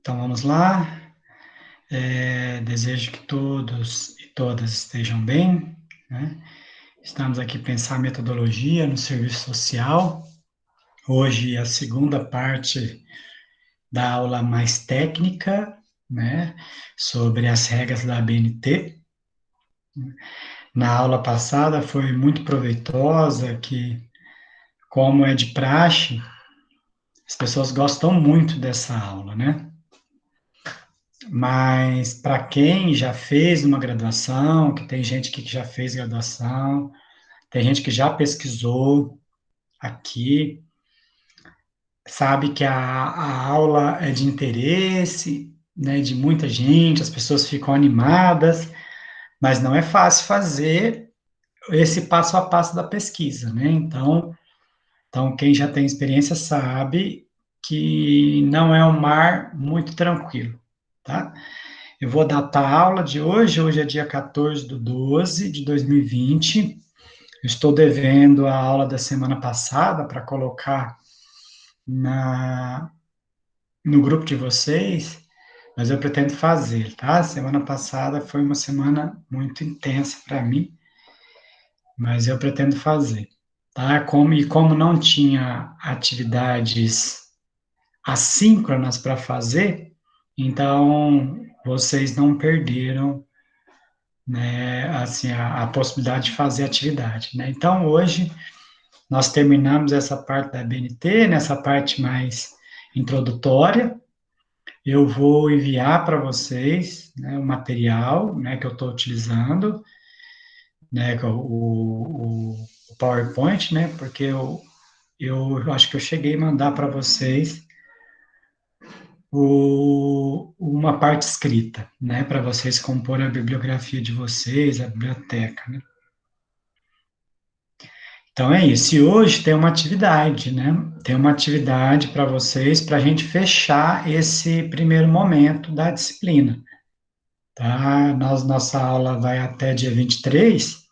Então vamos lá. Desejo que todos e todas estejam bem, né? Estamos aqui para pensar metodologia no serviço social. Hoje a segunda parte da aula mais técnica, né? Sobre as regras da ABNT. Na aula passada foi muito proveitosa, que como é de praxe, as pessoas gostam muito dessa aula, né? Mas para quem já fez uma graduação, que tem gente que já fez graduação, tem gente que já pesquisou aqui, sabe que a aula é de interesse, né, de muita gente, as pessoas ficam animadas, mas não é fácil fazer esse passo a passo da pesquisa, né? Então quem já tem experiência sabe que não é um mar muito tranquilo, tá? Eu vou datar a aula de hoje. Hoje é dia 14/12 de 2020. Eu estou devendo a aula da semana passada para colocar na, no grupo de vocês, mas eu pretendo fazer, tá? Semana passada foi uma semana muito intensa para mim, mas eu pretendo fazer, tá? Como não tinha atividades assíncronas para fazer, então vocês não perderam, né, assim, a possibilidade de fazer atividade, né? Então, hoje, nós terminamos essa parte da BNT, nessa parte mais introdutória. Eu vou enviar para vocês, né, o material, né, que eu estou utilizando, né, que é o PowerPoint, né, porque eu acho que eu cheguei a mandar para vocês uma parte escrita, né, para vocês compor a bibliografia de vocês, a biblioteca, né? Então é isso. E hoje tem uma atividade, né? Tem uma atividade para vocês, para a gente fechar esse primeiro momento da disciplina, tá? Nossa aula vai até dia 23.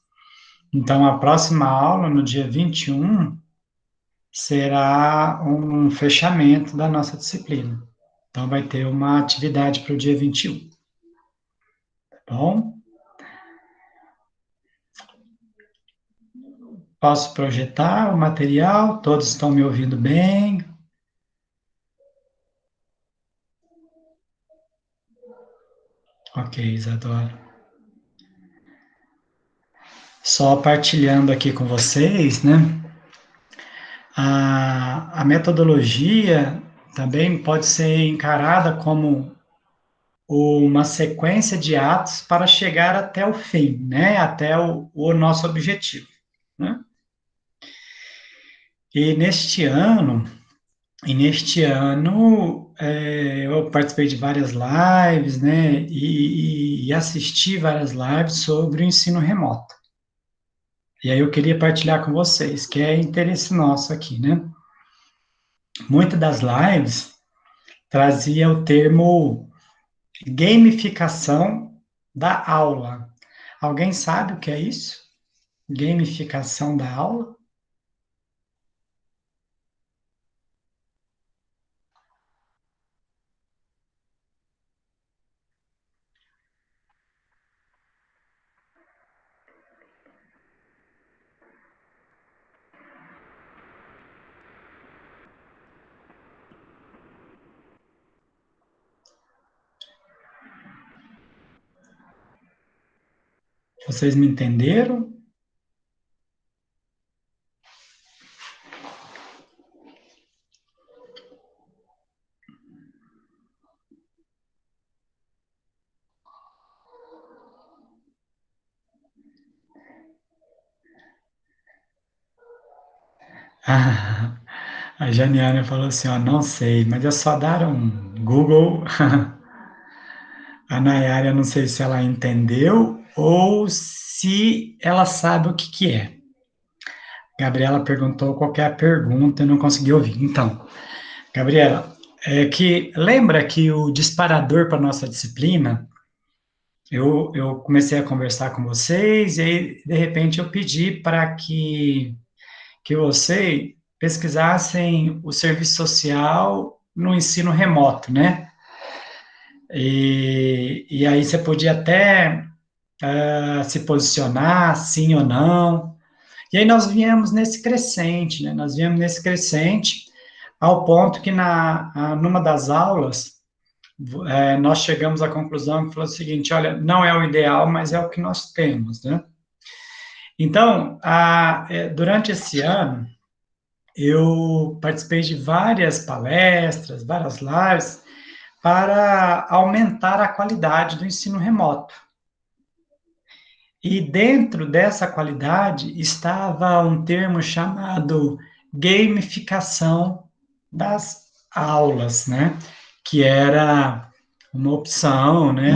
Então a próxima aula, no dia 21, será um fechamento da nossa disciplina. Então vai ter uma atividade para o dia 21, tá bom? Posso projetar o material? Todos estão me ouvindo bem? Ok, Isadora. Só partilhando aqui com vocês, né? A metodologia também pode ser encarada como uma sequência de atos para chegar até o fim, né? Até o nosso objetivo, né? E neste ano, eu participei de várias lives, né? E assisti várias lives sobre o ensino remoto. E aí eu queria partilhar com vocês, que é interesse nosso aqui, né? Muitas das lives trazia o termo gamificação da aula. Alguém sabe o que é isso? Gamificação da aula? Vocês me entenderam? Ah, a Janiana falou assim, ó, não sei, mas é só dar um Google. A Nayara, não sei se ela entendeu ou se ela sabe o que que é. Gabriela perguntou qual que é a pergunta, eu não consegui ouvir. Então, Gabriela, é que lembra que o disparador para nossa disciplina, eu comecei a conversar com vocês e aí, de repente, eu pedi para que vocês pesquisassem o serviço social no ensino remoto, né? e aí você podia até se posicionar, sim ou não. E aí nós viemos nesse crescente, né? Nós viemos nesse crescente ao ponto que numa das aulas nós chegamos à conclusão que falou o seguinte, olha, não é o ideal, mas é o que nós temos, né? Então, durante esse ano, eu participei de várias palestras, várias lives, para aumentar a qualidade do ensino remoto. E dentro dessa qualidade estava um termo chamado gamificação das aulas, né? Que era uma opção, né?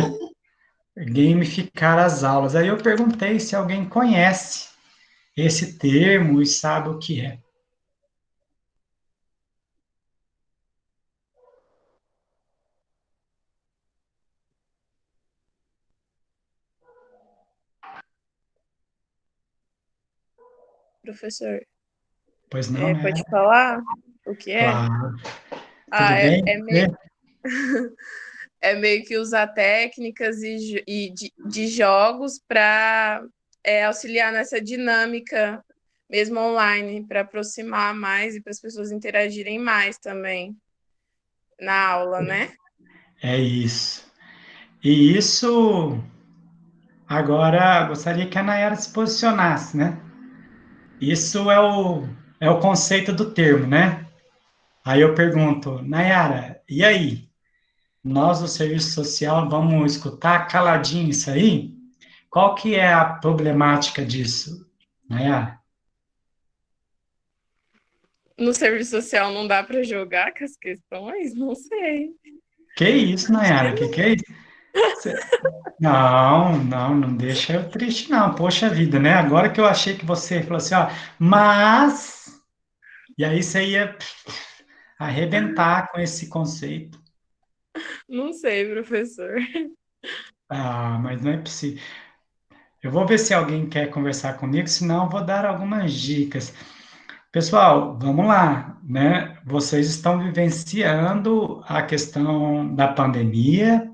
Gamificar as aulas. Aí eu perguntei se alguém conhece esse termo e sabe o que é. Professor, Pois não, né? pode falar o que é? Claro. Ah, Tudo bem? é meio que usar técnicas de jogos para auxiliar nessa dinâmica, mesmo online, para aproximar mais e para as pessoas interagirem mais também na aula, né? É isso. E isso, agora, gostaria que a Nayara se posicionasse, né? Isso é o conceito do termo, né? Aí eu pergunto, Nayara, e aí? Nós do serviço social vamos escutar caladinho isso aí? Qual que é a problemática disso, Nayara? No serviço social não dá para jogar com as questões? Não sei. Que isso, Acho que Nayara? Que é isso? Não, não, não deixa eu triste, não. Poxa vida, né? Agora que eu achei que você falou assim, ó, mas. E aí você ia arrebentar com esse conceito. não sei, professor. Ah, mas não é possível. Eu vou ver se alguém quer conversar comigo, senão eu vou dar algumas dicas. Pessoal, vamos lá, né? Vocês estão vivenciando a questão da pandemia,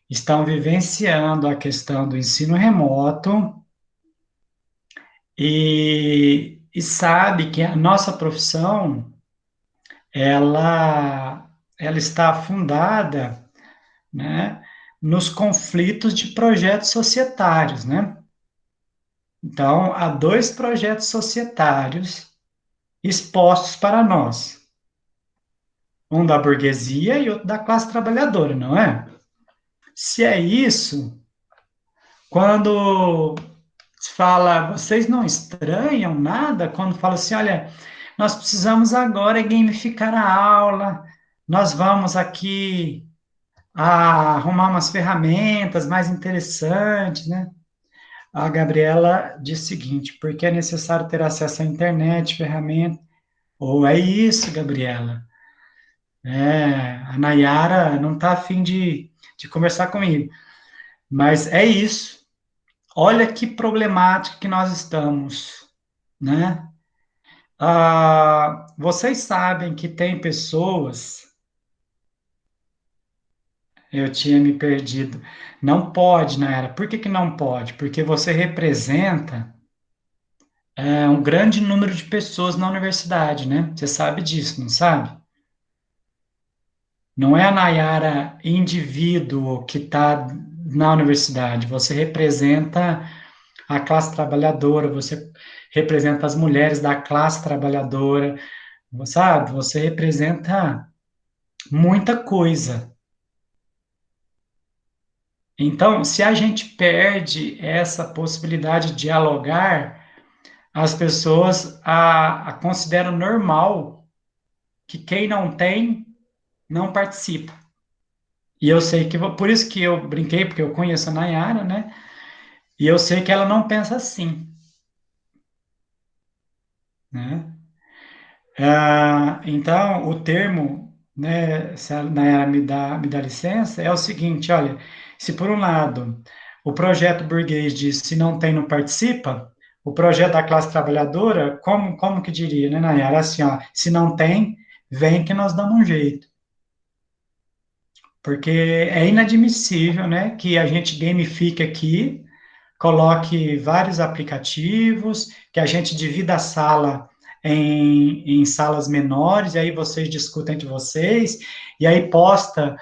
estão vivenciando a questão do ensino remoto e sabe que a nossa profissão, ela está fundada, né, nos conflitos de projetos societários, né? Então, há dois projetos societários expostos para nós, um da burguesia e outro da classe trabalhadora, não é? Se é isso, quando se fala, vocês não estranham nada quando fala assim, olha, nós precisamos agora gamificar a aula, nós vamos aqui arrumar umas ferramentas mais interessantes, né? A Gabriela diz o seguinte, porque é necessário ter acesso à internet, ferramenta, ou é isso, Gabriela? A Nayara não está afim de conversar comigo, mas é isso. Olha que problemática que nós estamos, né? Vocês sabem que tem pessoas, eu tinha me perdido, não pode, Nayara. Por que que não pode? Porque você representa um grande número de pessoas na universidade, né? Você sabe disso, não sabe? Não é a Nayara indivíduo que está na universidade, você representa a classe trabalhadora, você representa as mulheres da classe trabalhadora, sabe? Você representa muita coisa. Então, se a gente perde essa possibilidade de dialogar, as pessoas consideram normal que quem não tem não participa. E eu sei que, por isso que eu brinquei, porque eu conheço a Nayara, né? E eu sei que ela não pensa assim, né? Então, o termo, né, se a Nayara me dá licença, é o seguinte, olha, se por um lado o projeto burguês diz se não tem, não participa, o projeto da classe trabalhadora, como que diria, né, Nayara? Assim, ó, se não tem, vem que nós damos um jeito. porque é inadmissível, né, que a gente gamifique aqui, coloque vários aplicativos, que a gente divida a sala em salas menores, e aí vocês discutem entre vocês, e aí posta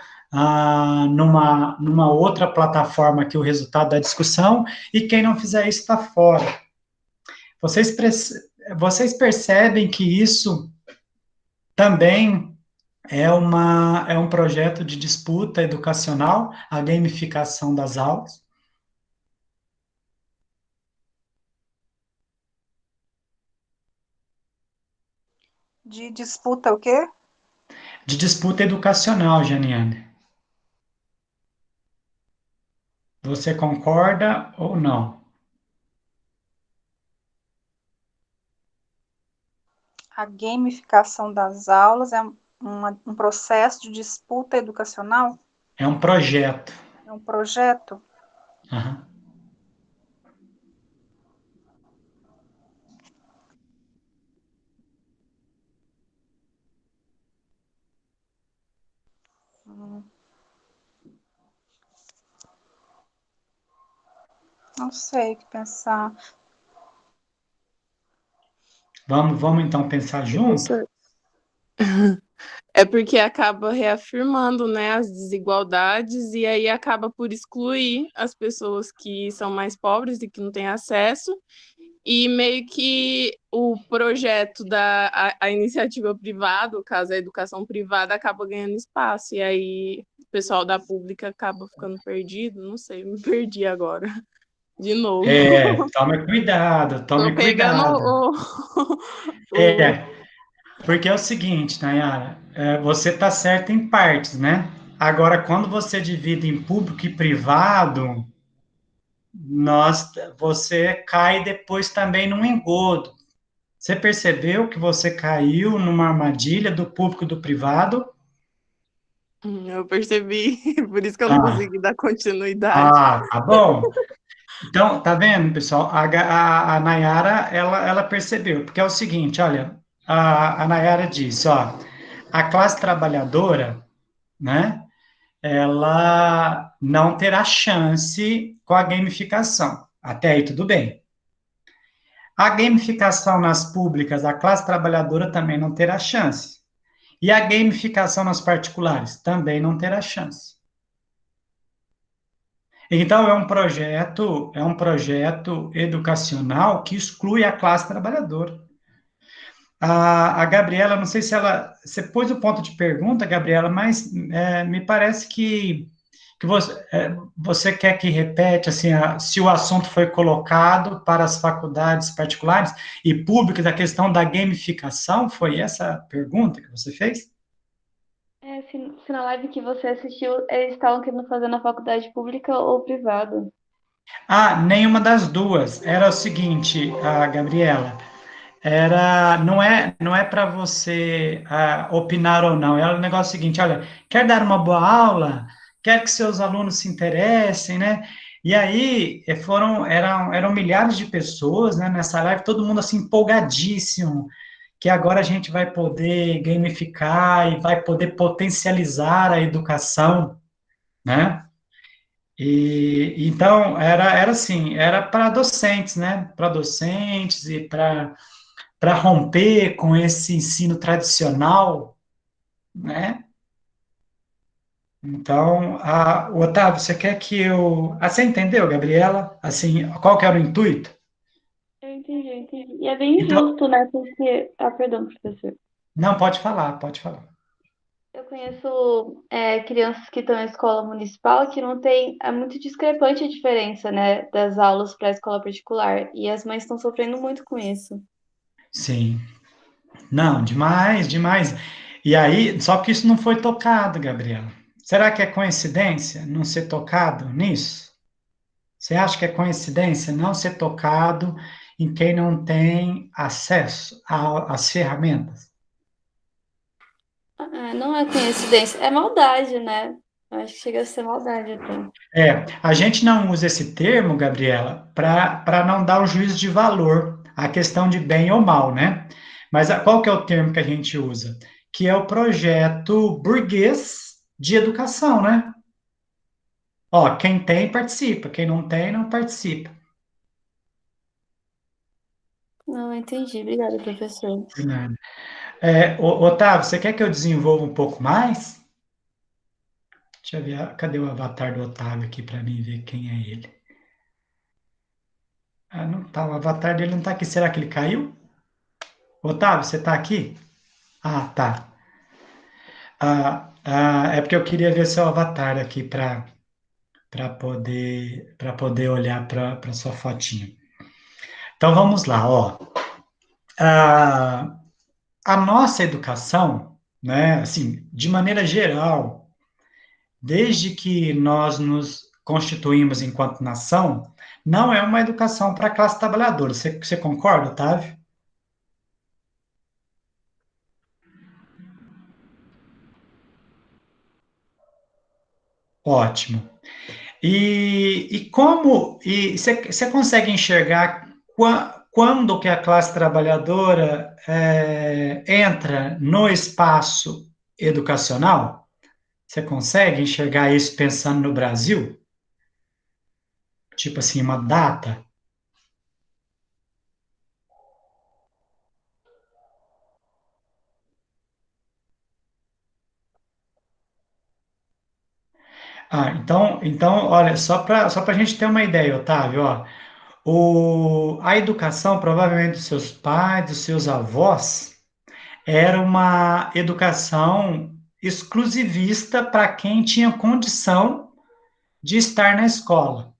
numa outra plataforma aqui o resultado da discussão, e quem não fizer isso está fora. Vocês, vocês percebem que isso também é um projeto de disputa educacional, a gamificação das aulas? De disputa o quê? De disputa educacional, Janiane. Você concorda ou não? A gamificação das aulas é um processo de disputa educacional? É um projeto. É um projeto? Aham. Não sei o que pensar. Vamos então pensar junto? Professor, é porque acaba reafirmando, né, as desigualdades e aí acaba por excluir as pessoas que são mais pobres e que não têm acesso, e meio que o projeto a iniciativa privada, no caso a educação privada, acaba ganhando espaço, e aí o pessoal da pública acaba ficando perdido, não sei, me perdi agora, de novo. Tome Tô pegando cuidado. o... Porque é o seguinte, Nayara, você está certo em partes, né? Agora, quando você divide em público e privado, você cai depois também num engodo. Você percebeu que você caiu numa armadilha do público e do privado? Eu percebi, por isso que eu não Ah, consegui dar continuidade. tá bom. Então, tá vendo, pessoal? A Nayara, ela percebeu, porque é o seguinte, olha, a Nayara disse, ó, a classe trabalhadora, né, ela não terá chance com a gamificação. Até aí tudo bem. A gamificação nas públicas, a classe trabalhadora também não terá chance. E a gamificação nas particulares também não terá chance. Então, é um projeto educacional que exclui a classe trabalhadora. A Gabriela, não sei se ela. Você pôs o ponto de pergunta, Gabriela, mas me parece que você quer que repete assim, se o assunto foi colocado para as faculdades particulares e públicas, a questão da gamificação, foi essa a pergunta que você fez? Se na live que você assistiu, eles estavam querendo fazer na faculdade pública ou privada. Nenhuma das duas. Era o seguinte, Gabriela. Não é para você opinar ou não, era o negócio seguinte, olha, quer dar uma boa aula, quer que seus alunos se interessem, né? E aí eram milhares de pessoas, né, nessa live, todo mundo assim empolgadíssimo, que agora a gente vai poder gamificar e vai poder potencializar a educação, né? E então era assim, era para docentes, né? Para docentes e para romper com esse ensino tradicional, né? Então, Otávio, você quer que eu... você entendeu, Gabriela? Assim, qual que era o intuito? Eu entendi, eu entendi. E é bem Então, justo, né? Porque. Ah, perdão, professor. não, pode falar, pode falar. Eu conheço crianças que estão em escola municipal que não tem. É muito discrepante a diferença, né? Das aulas para a escola particular. E as mães estão sofrendo muito com isso. Sim. Não, demais, demais. E aí, só que isso não foi tocado, Gabriela. Será que é coincidência não ser tocado nisso? Você acha que é coincidência não ser tocado em quem não tem acesso às ferramentas? Não é coincidência, é maldade, né? Eu acho que chega a ser maldade até. A gente não usa esse termo, Gabriela, para não dar o juízo de valor à questão de bem ou mal, né? Mas qual que é o termo que a gente usa? Que é o projeto burguês, de educação, né? Ó, quem tem, participa. Quem não tem, não participa. Não, entendi. Obrigada, professor. Né? Otávio, você quer que eu desenvolva um pouco mais? Deixa eu ver, cadê o avatar do Otávio aqui para mim ver quem é ele? Ah, não tá, o avatar dele não tá aqui. Será que ele caiu? Otávio, você tá aqui? Ah, tá. É porque eu queria ver seu avatar aqui para poder olhar para sua fotinha. Então vamos lá, ó. Ah, a nossa educação, né, assim, de maneira geral, desde que nós nos constituímos enquanto nação, não é uma educação para a classe trabalhadora. Você concorda, Otávio? Ótimo. E você consegue enxergar quando que a classe trabalhadora entra no espaço educacional? Você consegue enxergar isso pensando no Brasil? Tipo assim, uma data? Então, olha, só para a gente ter uma ideia, Otávio, ó, a educação, provavelmente dos seus pais, dos seus avós, era uma educação exclusivista para quem tinha condição de estar na escola,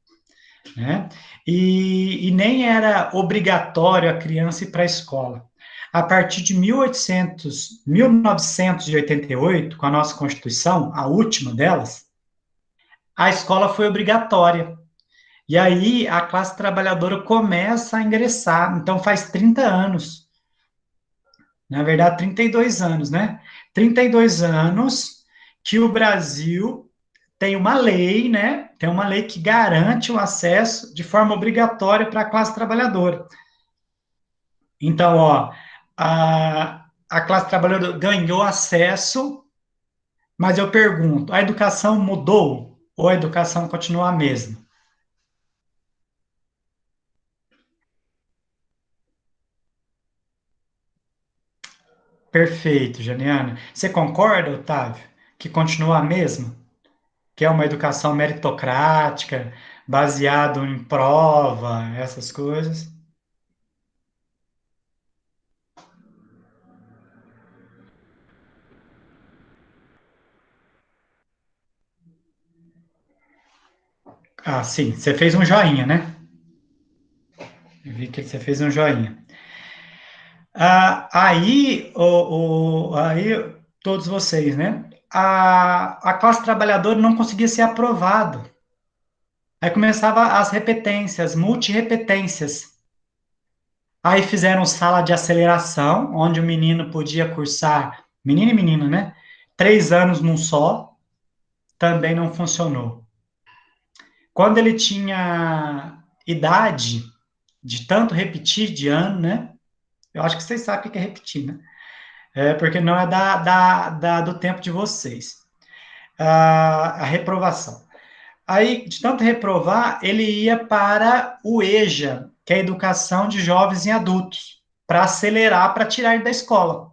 né? E nem era obrigatório a criança ir para a escola. A partir de 1988, com a nossa Constituição, a última delas, a escola foi obrigatória. E aí a classe trabalhadora começa a ingressar. Então faz 30 anos, na verdade 32 anos, né? 32 anos que o Brasil tem uma lei, né? Tem uma lei que garante o acesso de forma obrigatória para a classe trabalhadora. Então, ó, a classe trabalhadora ganhou acesso, mas eu pergunto, a educação mudou ou a educação continua a mesma? Perfeito, Janiana. Você concorda, Otávio, que continua a mesma? Que é uma educação meritocrática, baseado em prova, essas coisas? Ah, sim, você fez um joinha, né? Eu vi que você fez um joinha. Aí, todos vocês, né? A classe trabalhadora não conseguia ser aprovado. Aí começava as repetências, multirepetências. Aí fizeram sala de aceleração, onde o menino podia cursar, menino e menina, né? 3 anos num só, também não funcionou. Quando ele tinha idade de tanto repetir de ano, né? Eu acho que vocês sabem o que é repetir, né? Porque não é do tempo de vocês. A reprovação. Aí, de tanto reprovar, ele ia para o EJA, que é a Educação de Jovens e Adultos, para acelerar, para tirar ele da escola.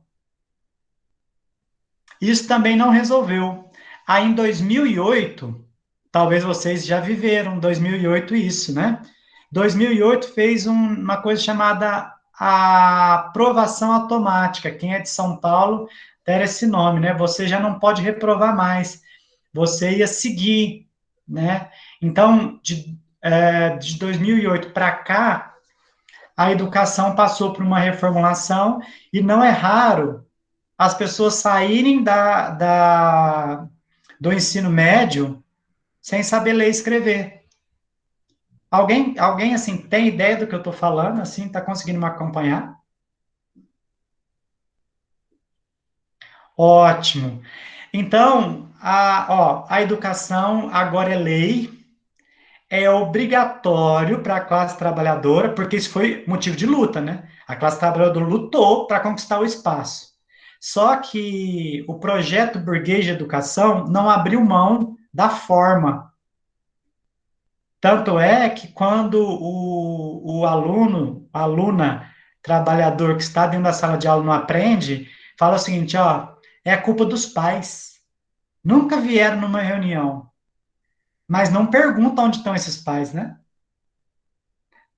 Isso também não resolveu. Aí, em 2008, talvez vocês já viveram, 2008 isso, né? 2008 fez uma coisa chamada a aprovação automática. Quem é de São Paulo era esse nome, né? Você já não pode reprovar mais. Você ia seguir, né? Então, de 2008 para cá, a educação passou por uma reformulação e não é raro as pessoas saírem do ensino médio sem saber ler e escrever. Alguém assim, tem ideia do que eu estou falando? Assim, está conseguindo me acompanhar? Ótimo. Então, a educação agora é lei, é obrigatório para a classe trabalhadora, porque isso foi motivo de luta, né? A classe trabalhadora lutou para conquistar o espaço. Só que o projeto burguês de educação não abriu mão da forma. Tanto é que quando o aluno, a aluna, trabalhador que está dentro da sala de aula não aprende, fala o seguinte, ó, é a culpa dos pais. Nunca vieram numa reunião, mas não perguntam onde estão esses pais, né?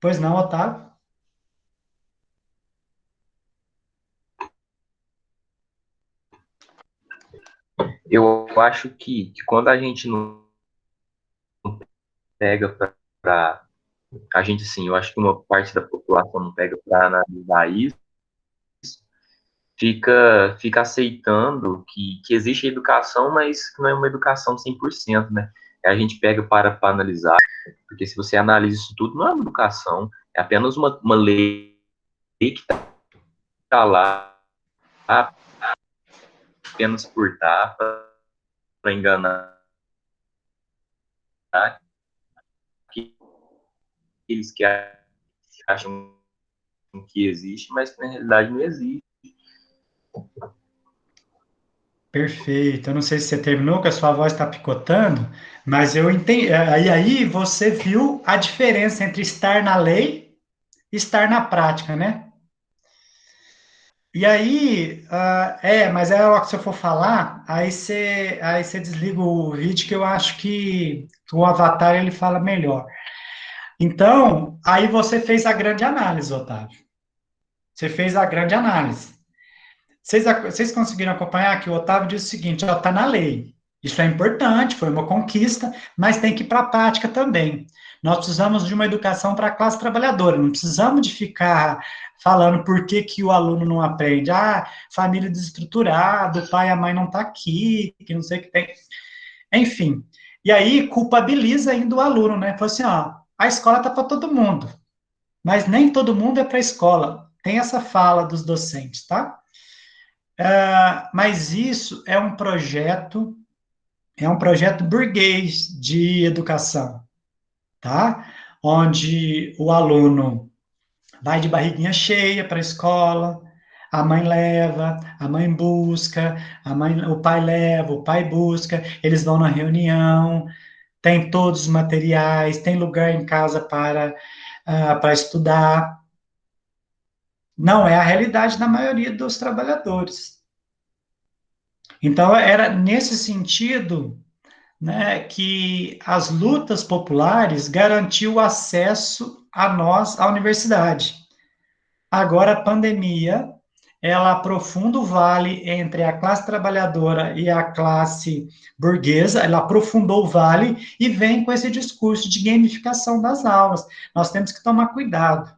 Pois não, Otávio? Eu acho que quando a gente não pega para a gente, sim, eu acho que uma parte da população não pega para analisar isso, fica aceitando que existe educação, mas que não é uma educação 100%, né? Aí a gente pega para analisar, porque se você analisa isso tudo, não é uma educação, é apenas uma lei que está lá apenas por estar, para enganar aqueles que acham que existe, mas que na realidade não existe. Perfeito. Eu não sei se você terminou, que a sua voz está picotando, mas eu entendi. Aí você viu a diferença entre estar na lei e estar na prática, né? E aí, mas é a hora que você for falar, aí você desliga o vídeo, que eu acho que o Avatar ele fala melhor. Então, aí você fez a grande análise, Otávio. Você fez a grande análise. Vocês conseguiram acompanhar que o Otávio disse o seguinte, ó, está na lei. Isso é importante, foi uma conquista, mas tem que ir para a prática também. Nós precisamos de uma educação para a classe trabalhadora, não precisamos de ficar falando por que, que o aluno não aprende. Ah, família desestruturada, o pai e a mãe não estão aqui, que não sei o que tem. Enfim, e aí culpabiliza ainda o aluno, né? Fala assim, ó, a escola está para todo mundo, mas nem todo mundo é para a escola. Tem essa fala dos docentes, tá? Mas isso é um projeto burguês de educação, tá? Onde o aluno vai de barriguinha cheia para a escola, a mãe leva, a mãe busca, o pai leva, o pai busca, eles vão na reunião, tem todos os materiais, tem lugar em casa para estudar. Não é a realidade da maioria dos trabalhadores. Então, era nesse sentido, né, que as lutas populares garantiu o acesso a nós, à universidade. Agora, a pandemia, ela aprofunda o vale entre a classe trabalhadora e a classe burguesa, ela aprofundou o vale e vem com esse discurso de gamificação das aulas. Nós temos que tomar cuidado.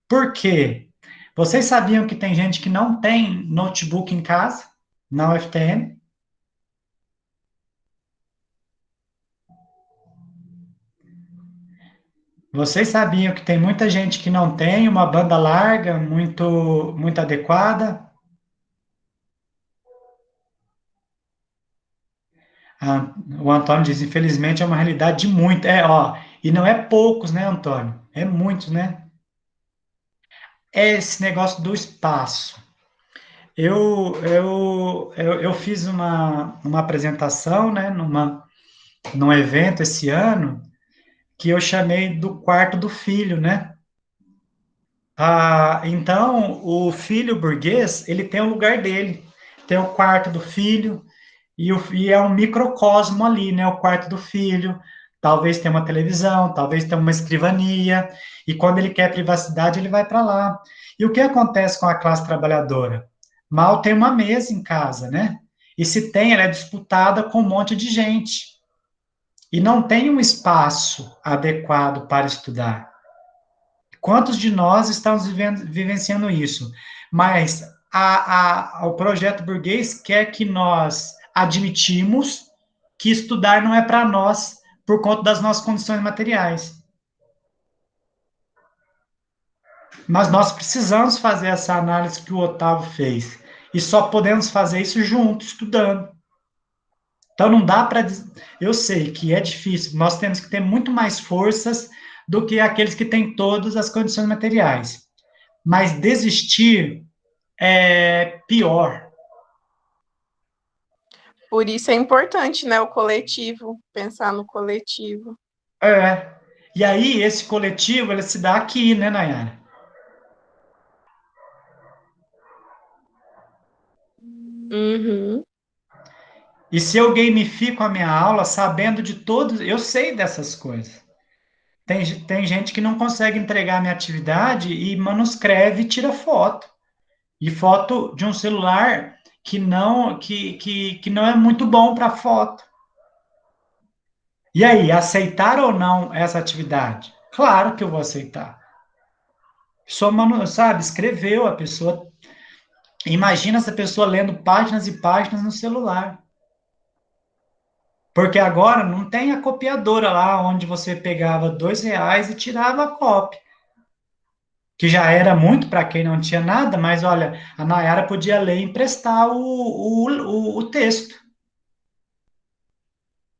Por quê? Vocês sabiam que tem gente que não tem notebook em casa, na UFTM? Vocês sabiam que tem muita gente que não tem uma banda larga muito adequada? O Antônio diz, infelizmente é uma realidade de muito. Ó, e não é poucos, né, Antônio? É muitos, né? É esse negócio do espaço. Eu fiz uma apresentação, né, num evento esse ano, que eu chamei do quarto do filho, né? Então, o filho burguês, ele tem o lugar dele, tem o quarto do filho, e é um microcosmo ali, né? O quarto do filho, talvez tenha uma televisão, talvez tenha uma escrivania, e quando ele quer privacidade, ele vai para lá. E o que acontece com a classe trabalhadora? Mal tem uma mesa em casa, né? E se tem, ela é disputada com um monte de gente, e não tem um espaço adequado para estudar. Quantos de nós estamos vivenciando isso? Mas o projeto burguês quer que nós admitimos que estudar não é para nós por conta das nossas condições materiais. Mas nós precisamos fazer essa análise que o Otávio fez. E só podemos fazer isso juntos, estudando. Então não dá para. Eu sei que é difícil, nós temos que ter muito mais forças do que aqueles que têm todas as condições materiais. Mas desistir é pior. Por isso é importante, né, o coletivo, pensar no coletivo. É. E aí, esse coletivo, ele se dá aqui, né, Nayara? Uhum. E se eu gamifico a minha aula sabendo de todos, eu sei dessas coisas. Tem gente que não consegue entregar a minha atividade e manuscreve e tira foto. E foto de um celular que não é muito bom para foto. E aí, aceitar ou não essa atividade? Claro que eu vou aceitar. Sabe, escreveu a pessoa. Imagina essa pessoa lendo páginas e páginas no celular. Porque agora não tem a copiadora lá onde você pegava R$ 2 e tirava a cópia. Que já era muito para quem não tinha nada, mas olha, a Nayara podia ler e emprestar o texto.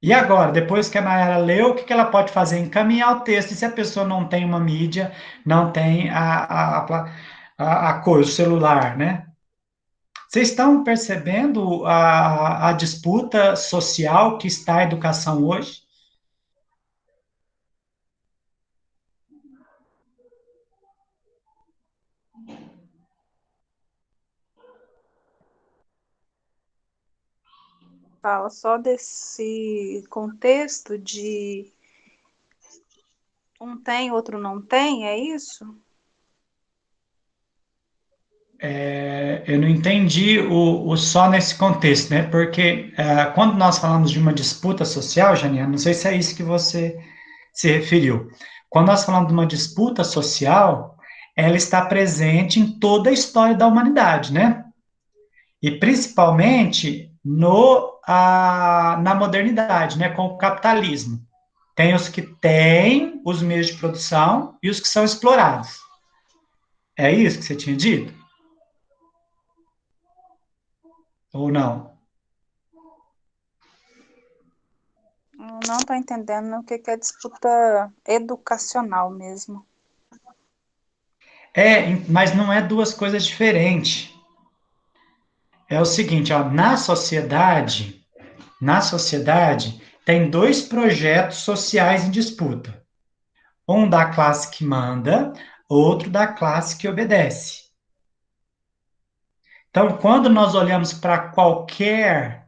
E agora, depois que a Nayara leu, o que que ela pode fazer? Encaminhar o texto. E se a pessoa não tem uma mídia, não tem a coisa, o celular, né? Vocês estão percebendo a disputa social que está a educação hoje? Fala só desse contexto de um tem, outro não tem, é isso? Eu não entendi o só nesse contexto, né? Porque quando nós falamos de uma disputa social, Janiana, não sei se é isso que você se referiu. Quando nós falamos de uma disputa social, ela está presente em toda a história da humanidade, né? E principalmente na modernidade, né? Com o capitalismo. Tem os que têm os meios de produção e os que são explorados. É isso que você tinha dito? Ou não? Não estou entendendo o que é disputa educacional mesmo. Mas não é duas coisas diferentes. É o seguinte, ó, na sociedade tem dois projetos sociais em disputa. Um da classe que manda, outro da classe que obedece. Então, quando nós olhamos para qualquer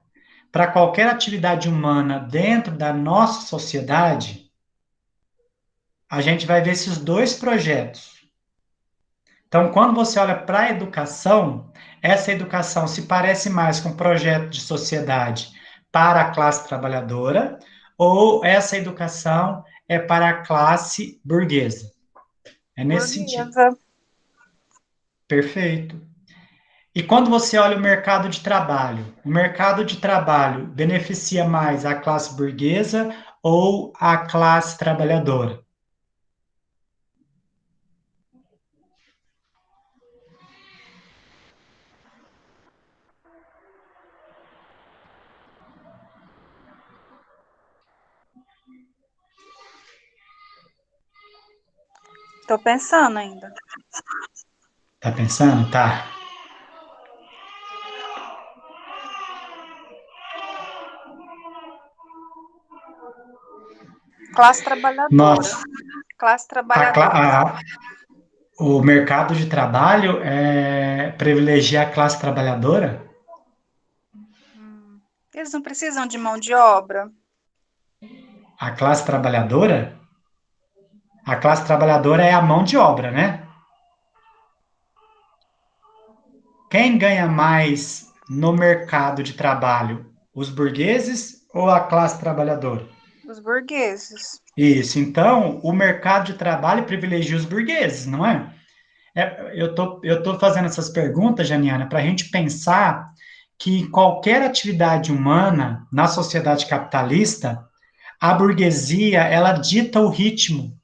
atividade humana dentro da nossa sociedade, a gente vai ver esses dois projetos. Então, quando você olha para a educação, essa educação se parece mais com um projeto de sociedade para a classe trabalhadora, ou essa educação é para a classe burguesa? É nesse sentido. Burguesa. Perfeito. E quando você olha o mercado de trabalho beneficia mais a classe burguesa ou a classe trabalhadora? Estou pensando ainda. Tá pensando? Tá. Classe trabalhadora. Nossa, Classe a, cla- trabalhadora. a, o mercado de trabalho privilegia a classe trabalhadora? Eles não precisam de mão de obra. A classe trabalhadora? A classe trabalhadora é a mão de obra, né? Quem ganha mais no mercado de trabalho? Os burgueses ou a classe trabalhadora? Os burgueses. Isso. Então, o mercado de trabalho privilegia os burgueses, não é? Eu tô fazendo essas perguntas, Janiana, para a gente pensar que qualquer atividade humana na sociedade capitalista, a burguesia, ela dita o ritmo.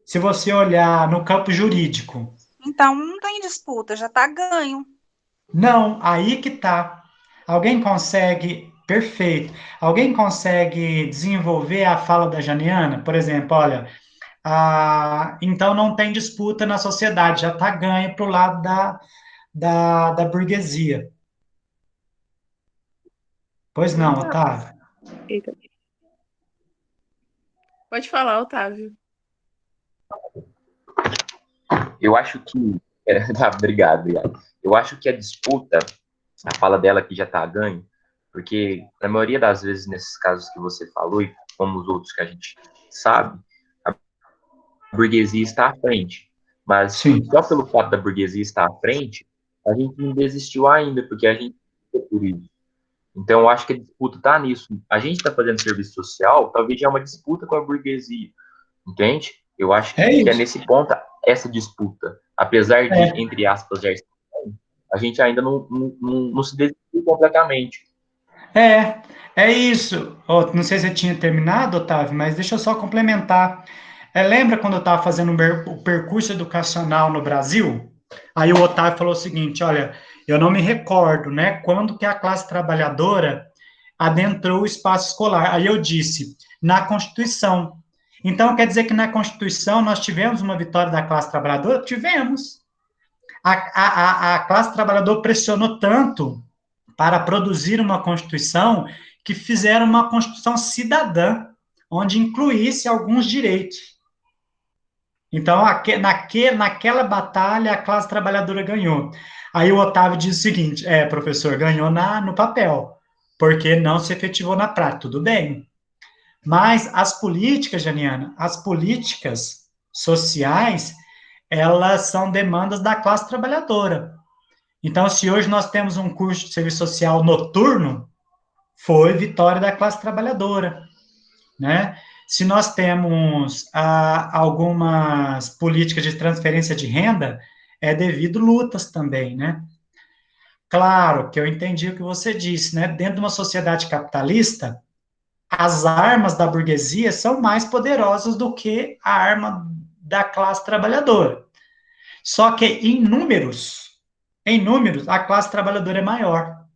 Se você olhar no campo jurídico, Então, não tem disputa, já está ganho. não, aí que tá. Alguém consegue, perfeito, alguém consegue desenvolver a fala da Janiana? Por exemplo, olha, então não tem disputa na sociedade, já está ganho para o lado da burguesia. Pois não, Verdade. Otávio? Eita. Pode falar, Otávio. Eu acho que. Obrigado, obrigado. Eu acho que a disputa, a fala dela que já está ganho, porque na maioria das vezes, nesses casos que você falou, e como os outros que a gente sabe, a burguesia está à frente. Mas Sim. só pelo fato da burguesia estar à frente, a gente não desistiu ainda, porque a gente lutou por isso. Então, eu acho que a disputa está nisso. A gente está fazendo serviço social, talvez já é uma disputa com a burguesia, entende? Eu acho É que é isso. nesse ponto essa disputa. Apesar de, É. entre aspas, já estar, a gente ainda não se desistiu completamente. É isso. Não sei se você tinha terminado, Otávio, mas deixa eu só complementar. Lembra quando eu estava fazendo o percurso educacional no Brasil? Aí o Otávio falou o seguinte: olha, eu não me recordo, né, quando que a classe trabalhadora adentrou o espaço escolar. Aí eu disse, na Constituição. Então, quer dizer que na Constituição nós tivemos uma vitória da classe trabalhadora? Tivemos. A classe trabalhadora pressionou tanto para produzir uma Constituição que fizeram uma Constituição cidadã, onde incluísse alguns direitos. Então, naquela batalha, a classe trabalhadora ganhou. Aí o Otávio diz o seguinte: professor, ganhou no papel, porque não se efetivou na prática. Tudo bem. Mas as políticas, Janiana, as políticas sociais, elas são demandas da classe trabalhadora. Então, se hoje nós temos um curso de serviço social noturno, foi vitória da classe trabalhadora, né? Se nós temos algumas políticas de transferência de renda, é devido lutas também, né? Claro que eu entendi o que você disse, né? Dentro de uma sociedade capitalista, as armas da burguesia são mais poderosas do que a arma da classe trabalhadora. Só que em números, a classe trabalhadora é maior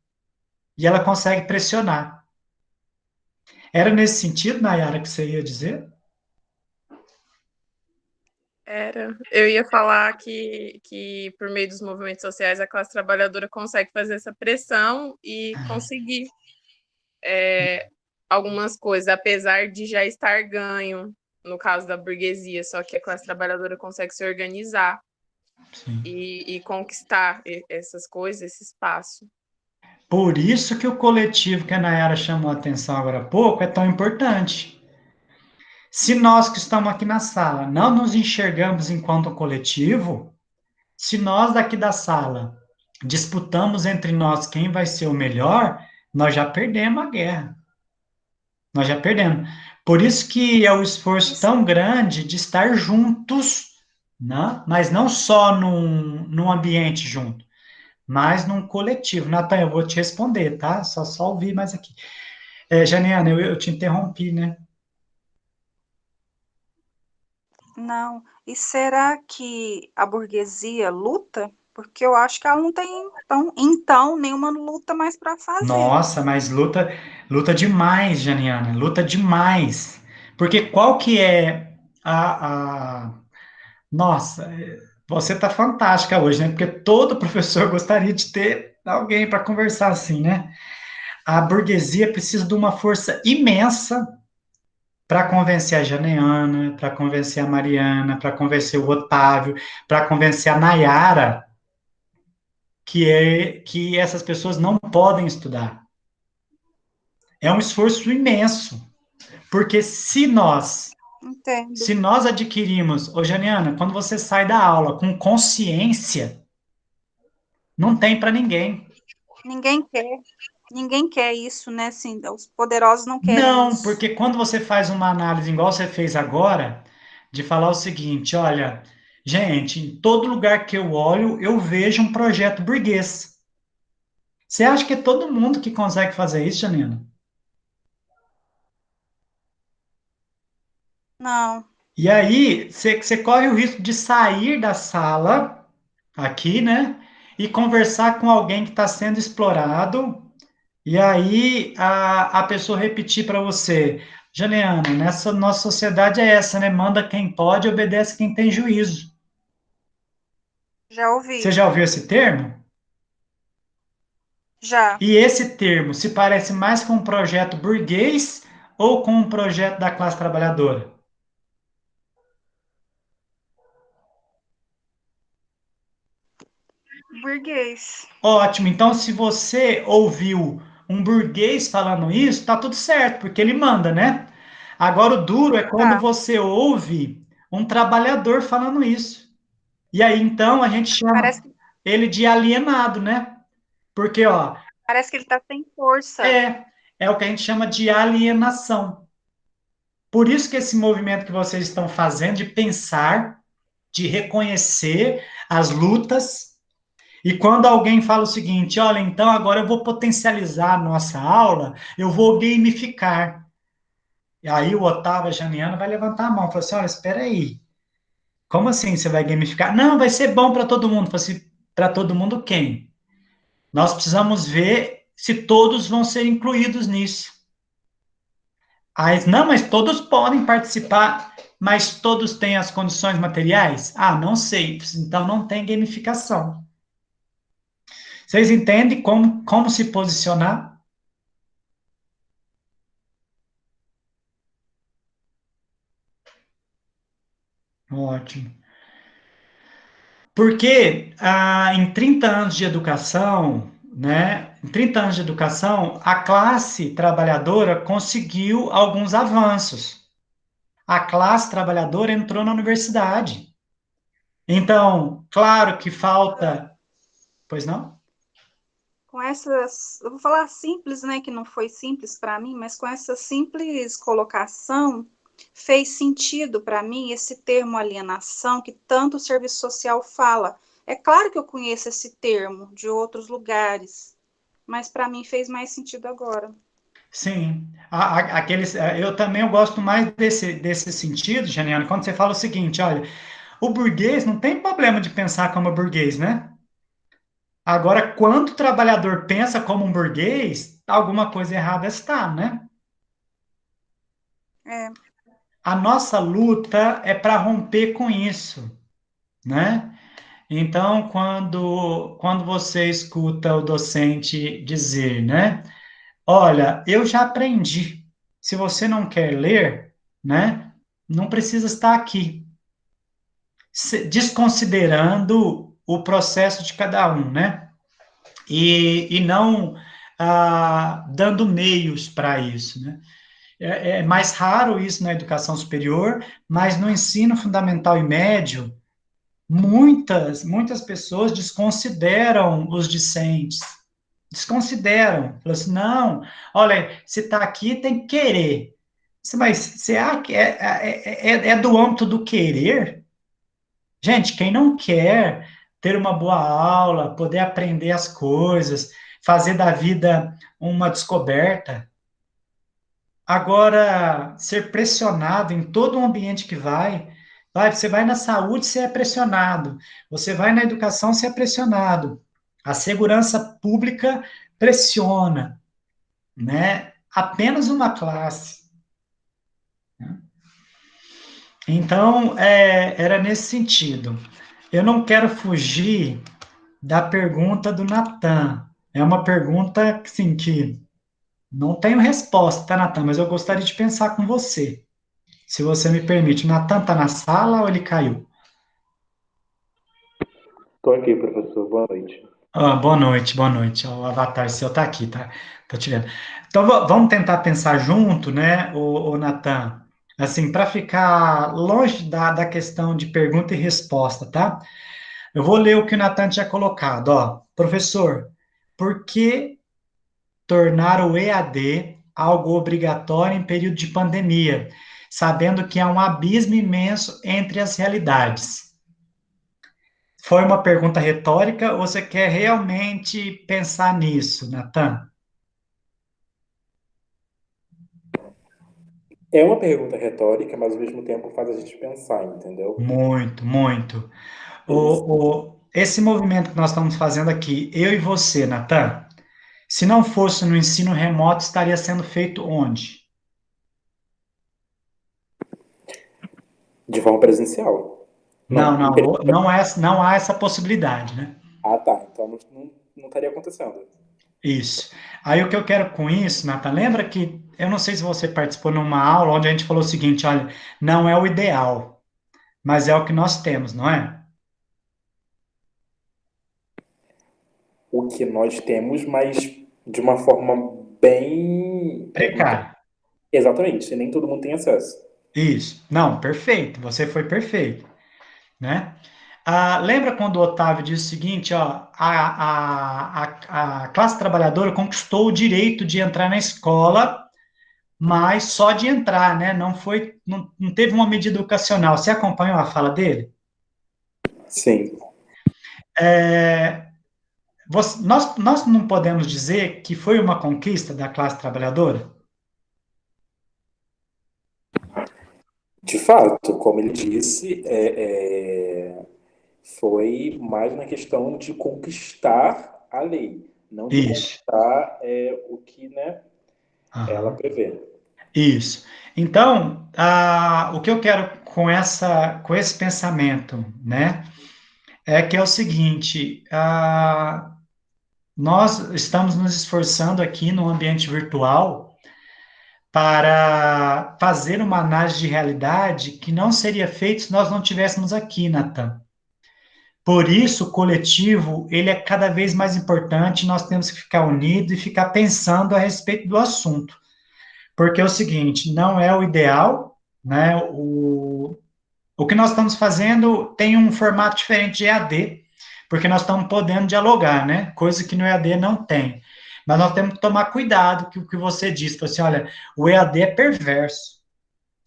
e ela consegue pressionar. Era nesse sentido, Nayara, que você ia dizer? Era. Eu ia falar que, por meio dos movimentos sociais, a classe trabalhadora consegue fazer essa pressão e conseguir algumas coisas, apesar de já estar ganho, no caso da burguesia, só que a classe trabalhadora consegue se organizar e conquistar essas coisas, esse espaço. Por isso que o coletivo que a Nayara chamou a atenção agora há pouco é tão importante. Se nós que estamos aqui na sala não nos enxergamos enquanto coletivo, se nós daqui da sala disputamos entre nós quem vai ser o melhor, nós já perdemos a guerra. Nós já perdemos. Por isso que é o esforço tão grande de estar juntos, né? Mas não só num ambiente junto, mas num coletivo. Natan, eu vou te responder, tá? Só ouvir mais aqui. Janiana, eu te interrompi, né? Não. E será que a burguesia luta? Porque eu acho que ela não tem, então nenhuma luta mais para fazer. Nossa, mas luta demais, Janiana, luta demais. Porque qual que é Nossa, você tá fantástica hoje, né? Porque todo professor gostaria de ter alguém para conversar assim, né? A burguesia precisa de uma força imensa para convencer a Janiana, para convencer a Mariana, para convencer o Otávio, para convencer a Nayara que essas pessoas não podem estudar. É um esforço imenso, porque Entendo. se nós adquirimos, ô Janiana, quando você sai da aula com consciência, não tem para ninguém. Ninguém quer. Ninguém quer isso, né? Assim, os poderosos não querem Não, isso. porque quando você faz uma análise igual você fez agora, de falar o seguinte, olha, gente, em todo lugar que eu olho, eu vejo um projeto burguês. Você acha que é todo mundo que consegue fazer isso, Janina? Não. E aí, você corre o risco de sair da sala, aqui, né? E conversar com alguém que está sendo explorado, e aí a pessoa repetir para você: Juliana, nessa nossa sociedade é essa, né? Manda quem pode, obedece quem tem juízo. Já Você ouvi. já ouviu esse termo? Já. E esse termo se parece mais com um projeto burguês ou com um projeto da classe trabalhadora? Burguês. Ótimo. Então, se você ouviu um burguês falando isso, tá tudo certo, porque ele manda, né? Agora, o duro é quando Tá. você ouve um trabalhador falando isso. E aí, então, a gente chama Parece, ele de alienado, né? Porque, ó, parece que ele tá sem força. é o que a gente chama de alienação. Por isso que esse movimento que vocês estão fazendo de pensar, de reconhecer as lutas, e quando alguém fala o seguinte, olha, então agora eu vou potencializar a nossa aula, eu vou gamificar. E aí o Otávio Janiano vai levantar a mão e falar assim, olha, espera aí, como assim você vai gamificar? Não, vai ser bom para todo mundo. Assim, para todo mundo quem? Nós precisamos ver se todos vão ser incluídos nisso. Aí, não, mas todos podem participar, mas todos têm as condições materiais? Ah, não sei, então não tem gamificação. Vocês entendem como se posicionar? Ótimo. Porque em 30 anos de educação, né, em 30 anos de educação, a classe trabalhadora conseguiu alguns avanços. A classe trabalhadora entrou na universidade. Então, claro que falta. Pois não? Com essas, eu vou falar simples, né, que não foi simples para mim, mas com essa simples colocação, fez sentido para mim esse termo alienação que tanto o serviço social fala. É claro que eu conheço esse termo de outros lugares, mas para mim fez mais sentido agora. Sim. Eu também eu gosto mais desse sentido, Janiane, quando você fala o seguinte: olha, o burguês não tem problema de pensar como burguês, né? Agora, quando o trabalhador pensa como um burguês, alguma coisa errada está, né? É, A nossa luta é para romper com isso, né? Então, quando você escuta o docente dizer, né? Olha, eu já aprendi. Se você não quer ler, né? Não precisa estar aqui. Desconsiderando o processo de cada um, né? E não dando meios para isso, né? É mais raro isso na educação superior, mas no ensino fundamental e médio, muitas pessoas desconsideram os discentes, desconsideram, falam assim, não, olha, se está aqui tem que querer. Mas será que é do âmbito do querer? Gente, quem não quer ter uma boa aula, poder aprender as coisas, fazer da vida uma descoberta, agora, ser pressionado em todo o ambiente que você vai na saúde, você é pressionado, você vai na educação, você é pressionado, a segurança pública pressiona, né? Apenas uma classe. Então, era nesse sentido. Eu não quero fugir da pergunta do Natan. É uma pergunta, assim, que não tenho resposta, tá, Natan? Mas eu gostaria de pensar com você. Se você me permite, o Natan está na sala ou ele caiu? Estou aqui, professor. Boa noite. Ah, boa noite, boa noite. O avatar seu está aqui, tá? Tô te vendo. Então, vamos tentar pensar junto, né, o Natan? Assim, para ficar longe da questão de pergunta e resposta, tá? Eu vou ler o que o Natan tinha colocado, ó. Professor, por que tornar o EAD algo obrigatório em período de pandemia, sabendo que há um abismo imenso entre as realidades? Foi uma pergunta retórica ou você quer realmente pensar nisso, Natan? É uma pergunta retórica, mas ao mesmo tempo faz a gente pensar, entendeu? Muito, muito. Isso. Esse movimento que nós estamos fazendo aqui, eu e você, Natan, se não fosse no ensino remoto, estaria sendo feito onde? De forma presencial. Não, Não, não, não há essa possibilidade, né? Ah, tá. Então não estaria acontecendo. Isso. Aí o que eu quero com isso, Nathan, lembra que eu não sei se você participou numa aula onde a gente falou o seguinte, olha, não é o ideal, mas é o que nós temos, não é? O que nós temos, mas de uma forma bem. Precário. Exatamente, nem todo mundo tem acesso. Isso. Não, perfeito. Você foi perfeito, né? Lembra quando o Otávio disse o seguinte, ó, a classe trabalhadora conquistou o direito de entrar na escola, mas só de entrar, né? Não teve uma medida educacional. Você acompanhou a fala dele? Sim. Nós não podemos dizer que foi uma conquista da classe trabalhadora? De fato, como ele disse, foi mais na questão de conquistar a lei, não de Isso. conquistar o que, né, ela Aham. prevê. Isso. Então, o que eu quero com esse pensamento, né, é que é o seguinte: nós estamos nos esforçando aqui no ambiente virtual para fazer uma análise de realidade que não seria feita se nós não tivéssemos aqui, Natan. Por isso, o coletivo, ele é cada vez mais importante, nós temos que ficar unidos e ficar pensando a respeito do assunto. Porque é o seguinte, não é o ideal, né? O que nós estamos fazendo tem um formato diferente de EAD, porque nós estamos podendo dialogar, né? Coisa que no EAD não tem. Mas nós temos que tomar cuidado com o que você disse, assim, olha, o EAD é perverso,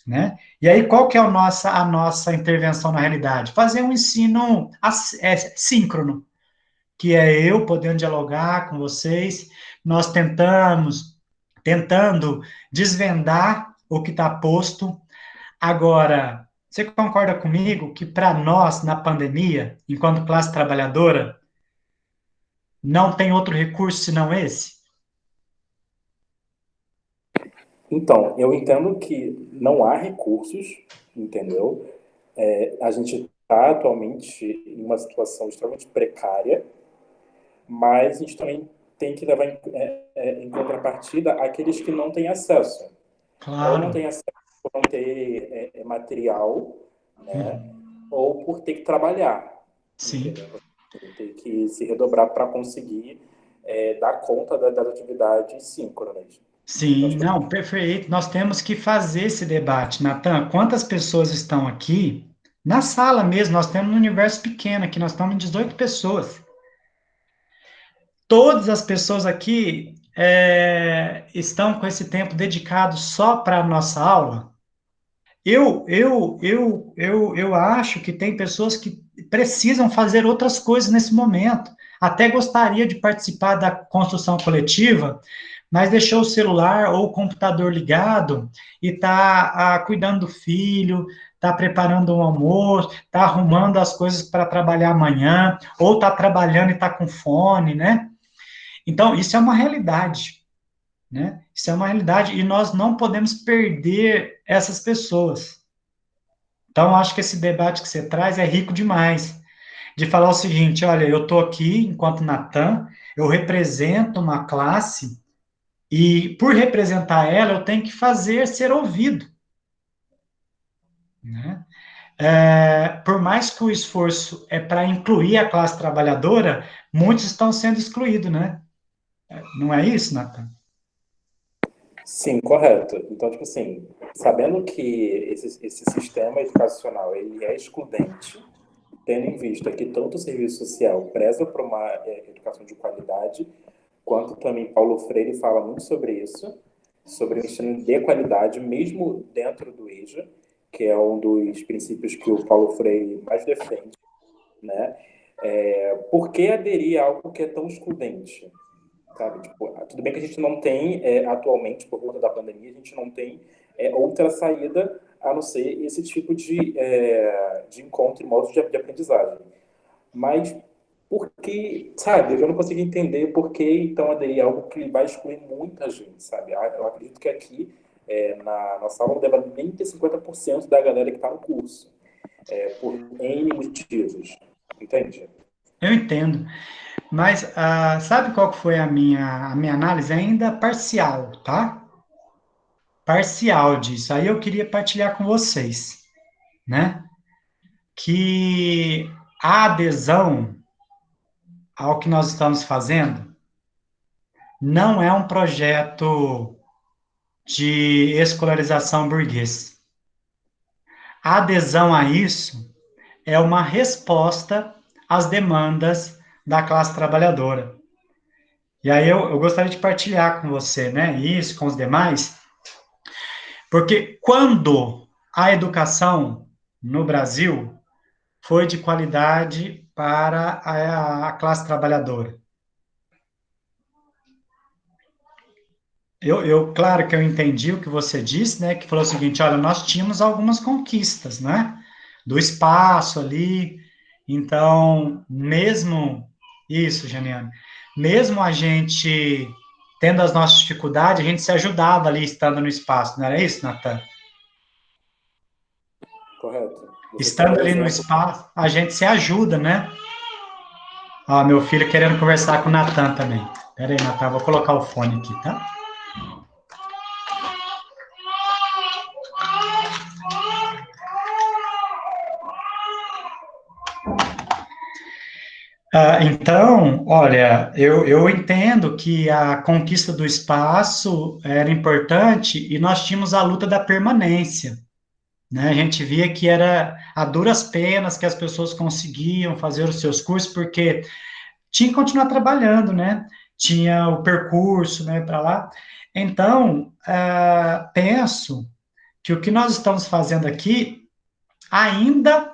né? E aí, qual que é a nossa intervenção na realidade? Fazer um ensino síncrono, que é eu podendo dialogar com vocês, nós tentando desvendar o que está posto. Agora, você concorda comigo que para nós, na pandemia, enquanto classe trabalhadora, não tem outro recurso senão esse? Então, eu entendo que não há recursos, entendeu? A gente está atualmente em uma situação extremamente precária, mas a gente também tem que levar em contrapartida aqueles que não têm acesso. Ou não Claro. têm acesso por não ter material, né? Uhum. Ou por ter que trabalhar, Sim. entendeu? Ter que se redobrar para conseguir dar conta das atividades síncronas. Então, Sim, tipo, não, perfeito. Nós temos que fazer esse debate, Natan. Quantas pessoas estão aqui? Na sala mesmo, nós temos um universo pequeno aqui, nós estamos em 18 pessoas. Todas as pessoas aqui estão com esse tempo dedicado só para a nossa aula. Eu acho que tem pessoas que precisam fazer outras coisas nesse momento. Até gostaria de participar da construção coletiva, mas deixou o celular ou o computador ligado e está cuidando do filho, está preparando um almoço, está arrumando as coisas para trabalhar amanhã, ou está trabalhando e está com fone, né? Então, isso é uma realidade, né? Isso é uma realidade e nós não podemos perder essas pessoas. Então, acho que esse debate que você traz é rico demais, de falar o seguinte, olha, eu estou aqui enquanto Natan, eu represento uma classe e, por representar ela, eu tenho que fazer ser ouvido, né? Por mais que o esforço é para incluir a classe trabalhadora, muitos estão sendo excluídos, né? Não é isso, Natan? sim, correto. Então, tipo assim, sabendo que esse sistema educacional ele é excludente, tendo em vista que tanto o serviço social preza por uma educação de qualidade, quanto também Paulo Freire fala muito sobre isso, sobre o ensino de qualidade, mesmo dentro do EJA, que é um dos princípios que o Paulo Freire mais defende, né? Por que aderir a algo que é tão excludente? Sabe? Tipo, tudo bem que a gente não tem, atualmente, por conta da pandemia, a gente não tem outra saída a não ser esse tipo de encontro e modo de aprendizagem. Mas por que, sabe, eu não consigo entender por que então aderir a algo que vai excluir muita gente, sabe? Eu acredito que aqui, na nossa aula, não deva nem ter 50% da galera que está no curso. por N motivos, entende? Eu entendo. Mas sabe qual que foi a minha análise? Ainda parcial, tá? Parcial disso. Aí eu queria partilhar com vocês, né? Que a adesão ao que nós estamos fazendo não é um projeto de escolarização burguês. A adesão a isso é uma resposta às demandas da classe trabalhadora. E aí eu gostaria de partilhar com você, né, isso, com os demais, porque quando a educação no Brasil foi de qualidade para a classe trabalhadora? Claro que eu entendi o que você disse, né? Que falou o seguinte: olha, nós tínhamos algumas conquistas, né? Do espaço ali. Então, mesmo isso, Janiane, mesmo a gente tendo as nossas dificuldades, a gente se ajudava ali estando no espaço, não era isso, Natan? Correto. Você tem, Estando por ali no exemplo, espaço, a gente se ajuda, né? Ó, meu filho querendo conversar com o Natan também. Pera aí, Natan, vou colocar o fone aqui, tá? Então, olha, eu entendo que a conquista do espaço era importante e nós tínhamos a luta da permanência, né? A gente via que era a duras penas que as pessoas conseguiam fazer os seus cursos, porque tinha que continuar trabalhando, né? Tinha o percurso, né, para lá. Então, penso que o que nós estamos fazendo aqui ainda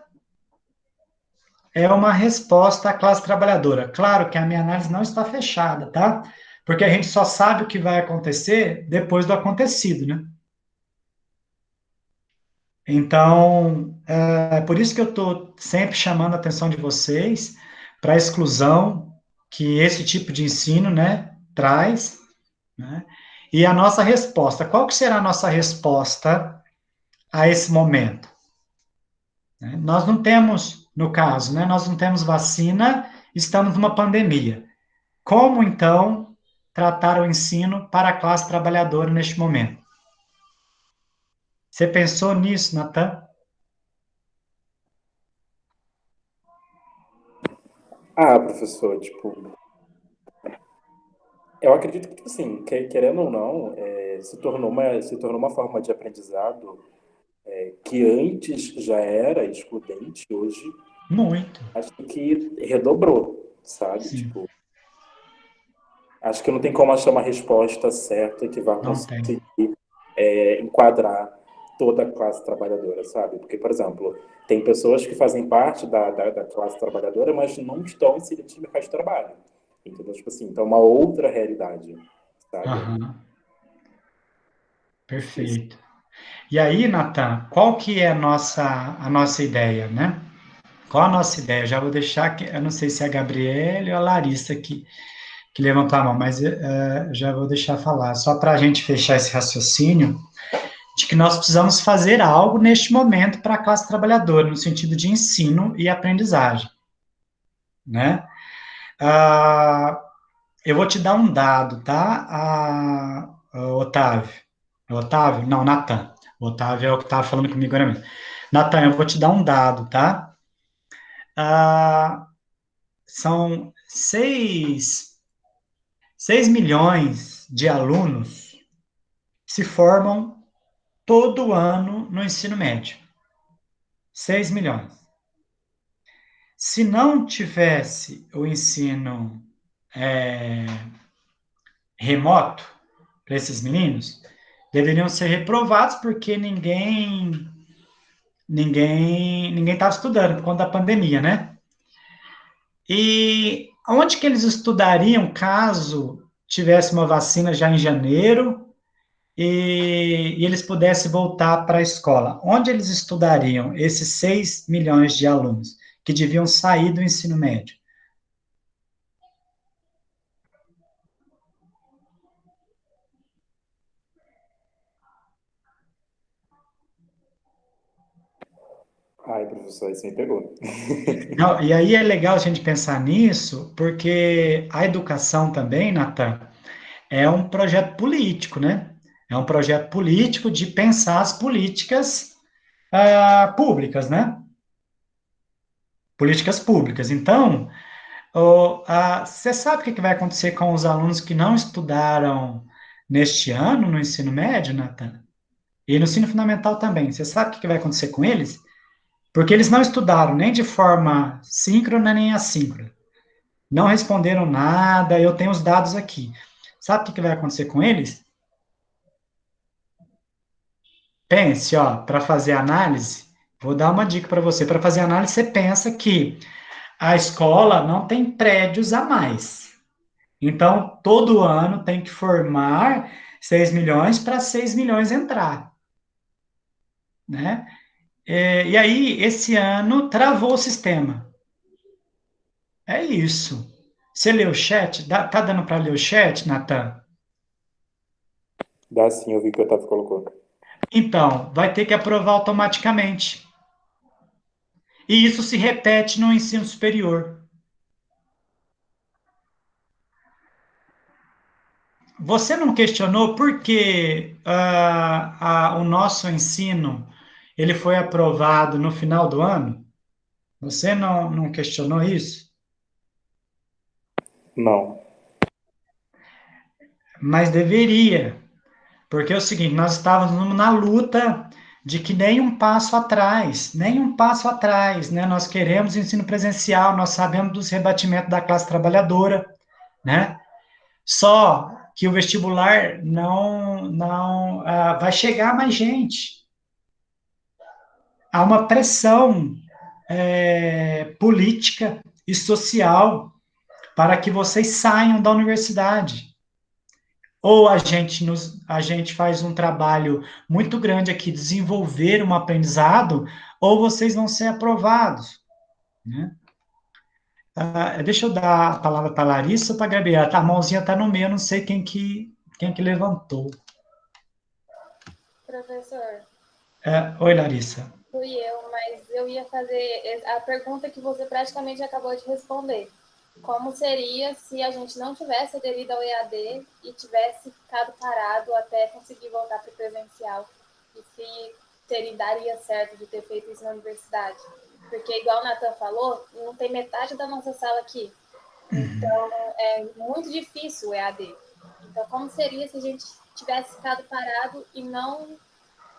é uma resposta à classe trabalhadora. Claro que a minha análise não está fechada, tá? Porque a gente só sabe o que vai acontecer depois do acontecido, né? Então, é por isso que eu estou sempre chamando a atenção de vocês para a exclusão que esse tipo de ensino, né, traz, né? E a nossa resposta. Qual que será a nossa resposta a esse momento? Né? Nós não temos, no caso, né, nós não temos vacina, estamos numa pandemia. Como, então, tratar o ensino para a classe trabalhadora neste momento? Você pensou nisso, Natan? professor, tipo, eu acredito que, tipo assim, querendo ou não, se tornou uma forma de aprendizado que antes já era excludente, hoje Muito, acho que redobrou, sabe? sim. Tipo, acho que não tem como achar uma resposta certa que vá Não tem. conseguir enquadrar toda a classe trabalhadora, sabe? Porque, por exemplo, tem pessoas que fazem parte da classe trabalhadora, mas não estão inseridas no mercado de trabalho. Entendeu? Tipo assim, então é uma outra realidade, sabe? Aham, Difícil. perfeito. E aí, Natan, qual que é a nossa ideia, né? Qual a nossa ideia? Eu já vou deixar que, eu não sei se é a Gabriela ou a Larissa que levantou a mão, mas já vou deixar falar. Só para a gente fechar esse raciocínio, de que nós precisamos fazer algo neste momento para a classe trabalhadora, no sentido de ensino e aprendizagem, né? Ah, eu vou te dar um dado, tá, Otávio? Otávio? Não, Natan. Otávio é o que estava falando comigo agora mesmo. Natan, eu vou te dar um dado, tá? São 6 milhões de alunos que se formam todo ano no ensino médio. 6 milhões. Se não tivesse o ensino é, remoto para esses meninos, deveriam ser reprovados porque ninguém estava estudando por conta da pandemia, né? E onde que eles estudariam caso tivesse uma vacina já em janeiro e eles pudessem voltar para a escola? Onde eles estudariam esses 6 milhões de alunos que deviam sair do ensino médio? Ai, professor, isso me pegou. Não, e aí é legal a gente pensar nisso, porque a educação também, Natan, é um projeto político, né? É um projeto político de pensar as políticas públicas, né? Políticas públicas. Então, você sabe o que vai acontecer com os alunos que não estudaram neste ano no ensino médio, Natan? E no ensino fundamental também. Você sabe o que vai acontecer com eles? Porque eles não estudaram nem de forma síncrona nem assíncrona. Não responderam nada, eu tenho os dados aqui. Sabe o que vai acontecer com eles? Pense, ó, para fazer análise, vou dar uma dica para você. Para fazer análise, você pensa que a escola não tem prédios a mais. Então, todo ano tem que formar 6 milhões para 6 milhões entrar, né? E aí, esse ano, travou o sistema. É isso. Você leu o chat? Tá dando para ler o chat, Natan? Dá sim, eu vi que o Otávio colocou. Então, vai ter que aprovar automaticamente. E isso se repete no ensino superior. Você não questionou por que o nosso ensino ele foi aprovado no final do ano? Você não questionou isso? Não. Mas deveria, porque é o seguinte, nós estávamos na luta de que nem um passo atrás, nem um passo atrás, né? Nós queremos ensino presencial, nós sabemos dos rebatimentos da classe trabalhadora, né? Só que o vestibular não vai chegar mais gente. Há uma pressão política e social para que vocês saiam da universidade. Ou a gente faz um trabalho muito grande aqui, desenvolver um aprendizado, ou vocês vão ser aprovados, né? Deixa eu dar a palavra para a Larissa ou para a Gabriela. A mãozinha está no meio, não sei quem que levantou. Professor, Oi, Larissa. fui eu, mas eu ia fazer a pergunta que você praticamente acabou de responder. Como seria se a gente não tivesse aderido ao EAD e tivesse ficado parado até conseguir voltar para o presencial? E se daria certo de ter feito isso na universidade? Porque, igual o Nathan falou, não tem metade da nossa sala aqui. Então, é muito difícil o EAD. Então, como seria se a gente tivesse ficado parado e não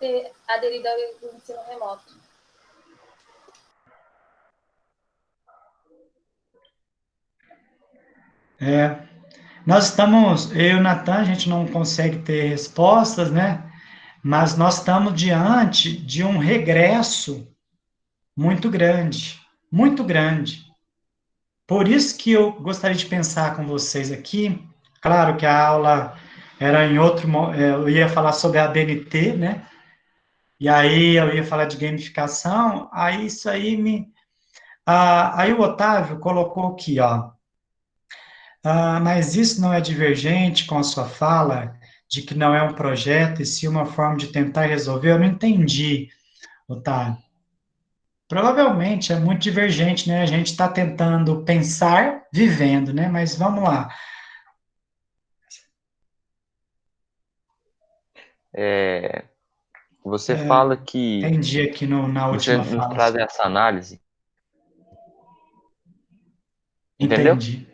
ter aderido ao ensino remoto? Nós estamos, eu e o Natan, a gente não consegue ter respostas, né? Mas nós estamos diante de um regresso muito grande, muito grande. Por isso que eu gostaria de pensar com vocês aqui. Claro que a aula era em outro, eu ia falar sobre a BNT, né? E aí eu ia falar de gamificação. Aí isso aí aí o Otávio colocou aqui, ó. Mas isso não é divergente com a sua fala de que não é um projeto e sim uma forma de tentar resolver? Eu não entendi, Otávio. Provavelmente é muito divergente, né? A gente está tentando pensar vivendo, né? Mas vamos lá. Você fala que Entendi aqui na você última nos fala. traz essa análise, entendeu? Entendi.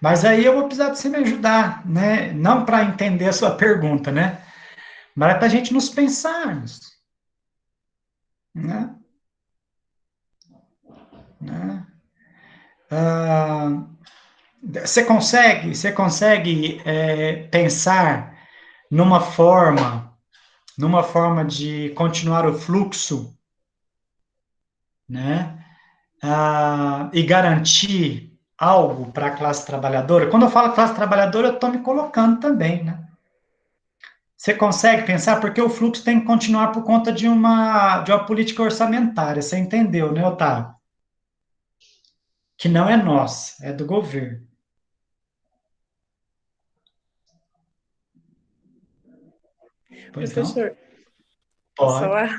Mas aí eu vou precisar de você me ajudar, né? Não para entender a sua pergunta, né? Mas é para a gente nos pensarmos, né? Né? Ah, você consegue pensar numa numa forma de continuar o fluxo, né? E garantir algo para a classe trabalhadora? Quando eu falo classe trabalhadora, eu estou me colocando também, né? Você consegue pensar? Porque o fluxo tem que continuar por conta de uma política orçamentária, você entendeu, né, Otávio? Que não é nossa, é do governo. Pois não? Professor, posso Pode. falar?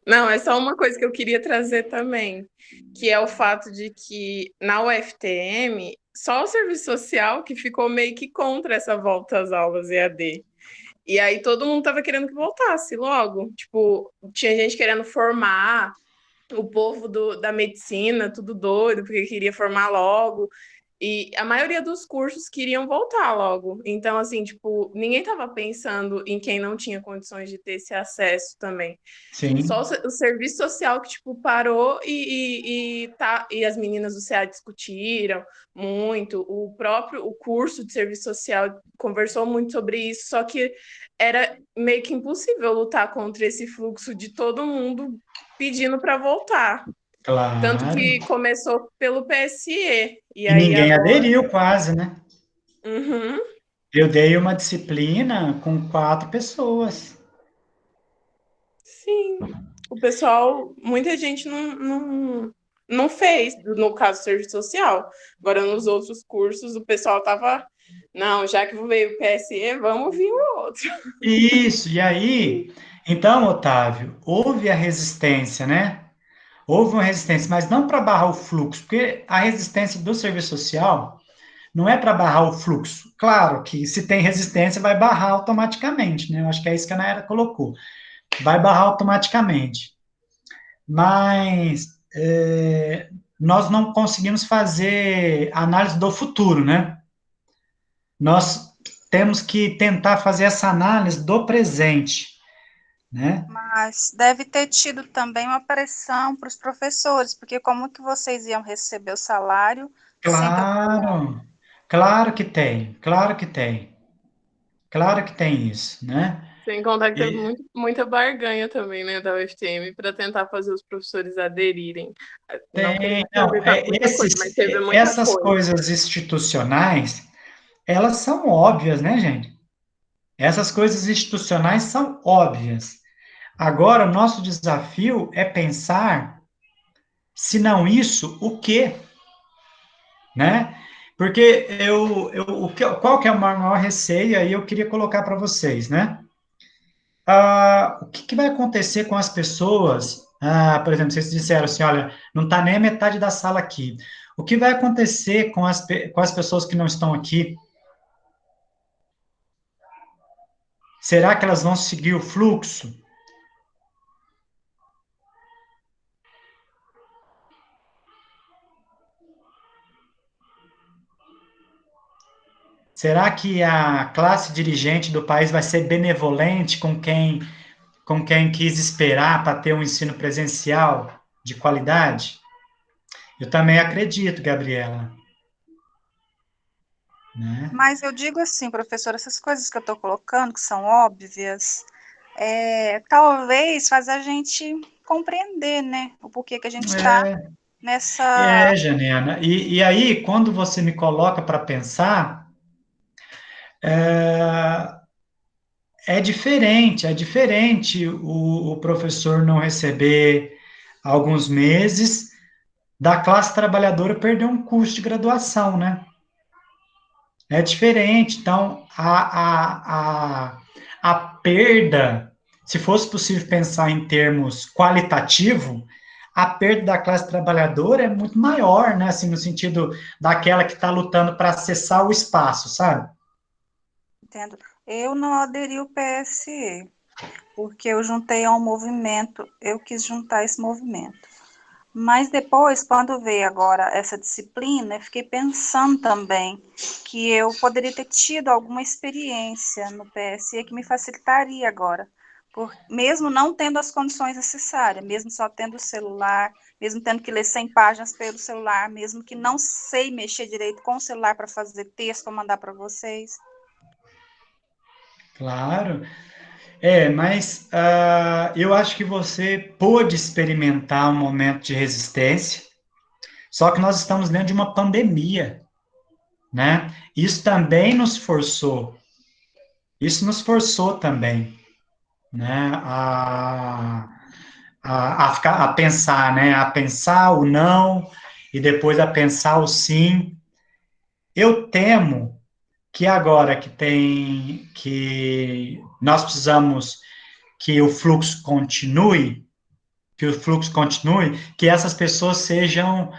Não, é só uma coisa que eu queria trazer também, que é o fato de que na UFTM, só o serviço social que ficou meio que contra essa volta às aulas EAD. E aí todo mundo estava querendo que voltasse logo. Tipo, tinha gente querendo formar, o povo da medicina, tudo doido, porque queria formar logo. E a maioria dos cursos queriam voltar logo. Então, assim, tipo, ninguém estava pensando em quem não tinha condições de ter esse acesso também. Tipo, só Sim, o serviço social que, tipo, parou e as meninas do CA discutiram muito. O curso de serviço social conversou muito sobre isso, só que era meio que impossível lutar contra esse fluxo de todo mundo pedindo para voltar. Tanto claro. que começou pelo PSE. E E aí ninguém agora. aderiu quase, né? Uhum, Eu dei uma disciplina com 4 pessoas. sim. O pessoal, muita gente não fez, no caso, serviço social. Agora, nos outros cursos, o pessoal tava. Não, já que veio o PSE, vamos vir o outro. Isso, e aí, então, Otávio, houve a resistência, né? Houve uma resistência, mas não para barrar o fluxo, porque a resistência do serviço social não é para barrar o fluxo. Claro que se tem resistência, vai barrar automaticamente, né? Eu acho que é isso que a Naira colocou. Vai barrar automaticamente. Mas nós não conseguimos fazer análise do futuro, né? Nós temos que tentar fazer essa análise do presente, né? Mas deve ter tido também uma pressão para os professores, porque como que vocês iam receber o salário sem ter o diploma? Claro, claro que tem, claro que tem, claro que tem isso, né? Sem contar que teve E muita barganha também, né, da UFTM, para tentar fazer os professores aderirem. Não tem, querendo não, trazer muita coisa, mas teve muita essas coisa. coisas institucionais, elas são óbvias, né, gente? Essas coisas institucionais são óbvias. Agora, o nosso desafio é pensar, se não isso, o quê, né? Porque qual que é o maior receio aí eu queria colocar para vocês, né? O que vai acontecer com as pessoas? Por exemplo, vocês disseram assim, olha, não está nem a metade da sala aqui. O que vai acontecer com as pessoas que não estão aqui? Será que elas vão seguir o fluxo? Será que a classe dirigente do país vai ser benevolente com quem quis esperar para ter um ensino presencial de qualidade? Eu também acredito, Gabriela, né? Mas eu digo assim, professora, essas coisas que eu estou colocando, que são óbvias, talvez faz a gente compreender, né, o porquê que a gente está nessa. Janena. E aí, quando você me coloca para pensar, é, é diferente o professor não receber alguns meses da classe trabalhadora perder um curso de graduação, né? É diferente. Então, a perda, se fosse possível pensar em termos qualitativo, a perda da classe trabalhadora é muito maior, né? Assim, no sentido daquela que está lutando para acessar o espaço, sabe? Entendo. Eu não aderi ao PSE, porque eu juntei a um movimento, eu quis juntar esse movimento. Mas depois, quando veio agora essa disciplina, eu fiquei pensando também que eu poderia ter tido alguma experiência no PSE que me facilitaria agora, mesmo não tendo as condições necessárias, mesmo só tendo o celular, mesmo tendo que ler 100 páginas pelo celular, mesmo que não sei mexer direito com o celular para fazer texto para mandar para vocês. Claro. Mas eu acho que você pôde experimentar um momento de resistência, só que nós estamos dentro de uma pandemia, né? Isso nos forçou também, né? A pensar, né? A pensar o não e depois a pensar o sim. Eu temo que agora que nós precisamos que o fluxo continue, que o fluxo continue, que essas pessoas sejam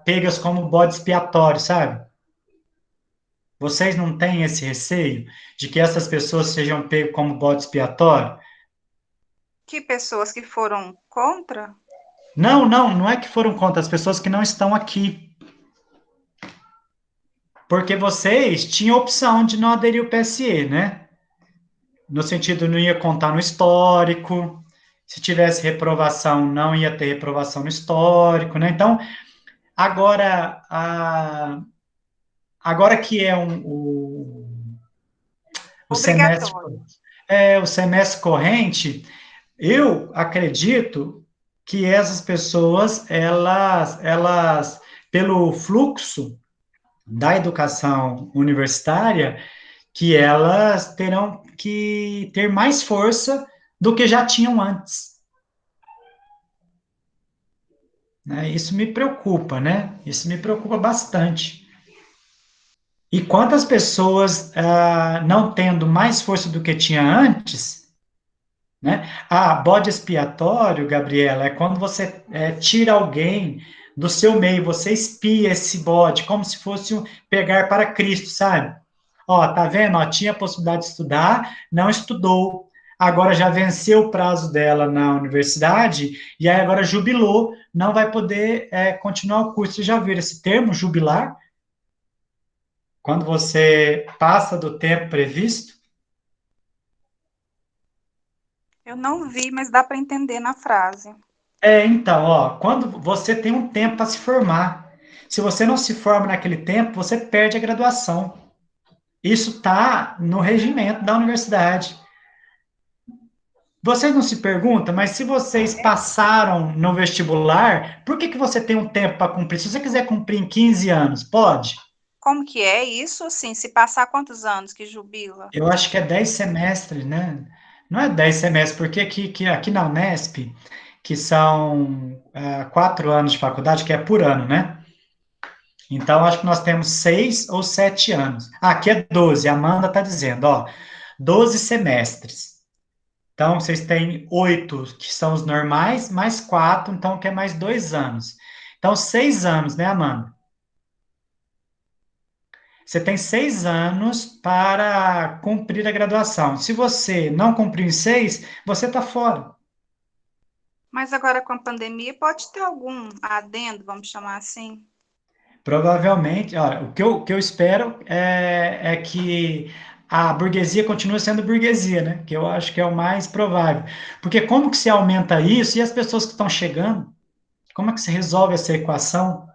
pegas como bode expiatório, sabe? Vocês não têm esse receio de que essas pessoas sejam pegas como bode expiatório? Que pessoas que foram contra? Não, não, não é que foram contra as pessoas que não estão aqui. Porque vocês tinham a opção de não aderir ao PSE, né? No sentido, não ia contar no histórico. Se tivesse reprovação, não ia ter reprovação no histórico, né? Então, agora, agora que é o semestre, Obrigatório. o semestre corrente, eu acredito que essas pessoas, elas, pelo fluxo da educação universitária, que elas terão que ter mais força do que já tinham antes. Né? Isso me preocupa, né? Isso me preocupa bastante. E quantas pessoas não tendo mais força do que tinha antes, né? Bode expiatório, Gabriela, é quando você tira alguém do seu meio, você expia esse bode, como se fosse pegar para Cristo, sabe? Ó, tá vendo? Ó, tinha a possibilidade de estudar, não estudou. Agora já venceu o prazo dela na universidade, e aí agora jubilou, não vai poder continuar o curso. Você já viu esse termo, jubilar? Quando você passa do tempo previsto? Eu não vi, mas dá para entender na frase. Então, ó, quando você tem um tempo para se formar, se você não se forma naquele tempo, você perde a graduação. Isso está no regimento da universidade. Vocês não se perguntam, mas se vocês passaram no vestibular, por que você tem um tempo para cumprir? Se você quiser cumprir em 15 anos, pode? Como que é isso, assim, se passar quantos anos que jubila? Eu acho que é 10 semestres, né? Não é 10 semestres, porque aqui na Unesp, que são 4 anos de faculdade, que é por ano, né? Então, acho que nós temos 6 ou 7 anos. Aqui é 12, a Amanda está dizendo, ó, 12 semestres. Então, vocês têm 8, que são os normais, mais 4, então, que é mais 2 anos. Então, 6 anos, né, Amanda? Você tem 6 anos para cumprir a graduação. Se você não cumprir em 6, você está fora. Mas agora com a pandemia pode ter algum adendo, vamos chamar assim? Provavelmente, olha, o que eu espero é que a burguesia continue sendo burguesia, né? Que eu acho que é o mais provável. Porque como que se aumenta isso e as pessoas que estão chegando? Como é que se resolve essa equação?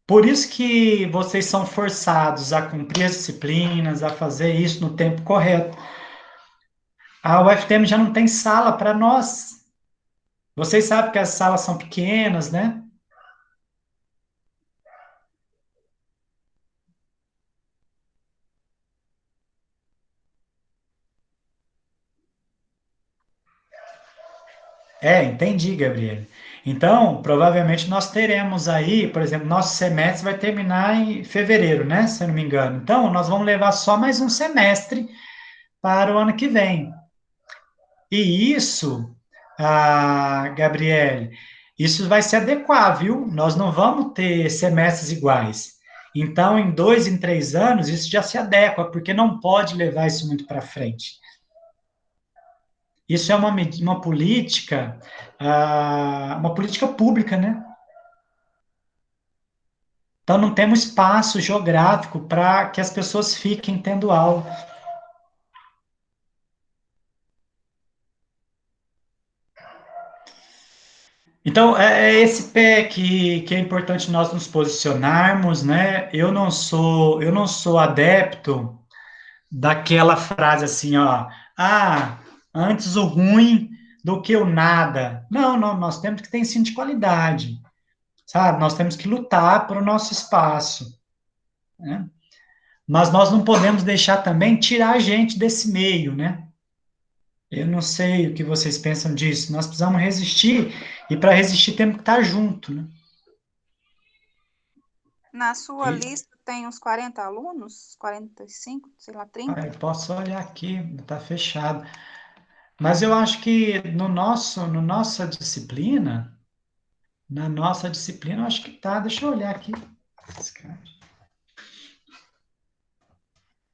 Por isso que vocês são forçados a cumprir as disciplinas, a fazer isso no tempo correto. A UFTM já não tem sala para nós. Vocês sabem que as salas são pequenas, né? Entendi, Gabriela. Então, provavelmente nós teremos aí, por exemplo, nosso semestre vai terminar em fevereiro, né? Se eu não me engano. Então, nós vamos levar só mais um semestre para o ano que vem. E isso, Gabriele, isso vai se adequar, viu? Nós não vamos ter semestres iguais. Então, em 2, em 3 anos, isso já se adequa, porque não pode levar isso muito para frente. Isso é uma política pública, né? Então, não temos espaço geográfico para que as pessoas fiquem tendo aula. Então, é esse pé que é importante nós nos posicionarmos, né? Eu não sou adepto daquela frase assim, ó, antes o ruim do que o nada. Não, não, nós temos que ter ensino de qualidade, sabe? Nós temos que lutar para o nosso espaço, né? Mas nós não podemos deixar também tirar a gente desse meio, né? Eu não sei o que vocês pensam disso. Nós precisamos resistir, e para resistir temos que estar junto, né? Na sua E, lista tem uns 40 alunos? 45, sei lá, 30? eu posso olhar aqui, está fechado. Mas eu acho que no nossa disciplina, na nossa disciplina, eu acho que tá. Deixa eu olhar aqui.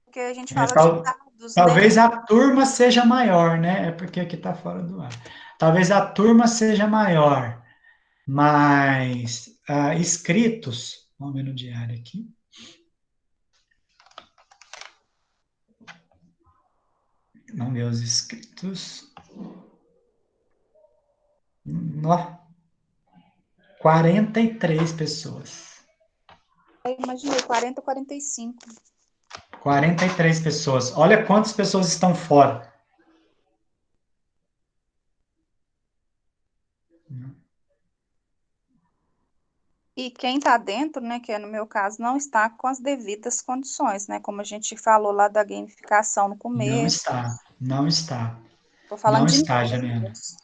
Porque a gente É, fala de dados, né? talvez a turma seja maior, né? É porque aqui está fora do ar. Talvez a turma seja maior, mas inscritos, vamos ver no diário aqui. Vamos ver os inscritos. 43 pessoas. Eu imaginei 40, 45. 43 pessoas. Olha quantas pessoas estão fora. E quem está dentro, né, que é no meu caso, não está com as devidas condições, né? Como a gente falou lá da gamificação no Não começo. está, não está, Estou falando não de está, Janaina. números.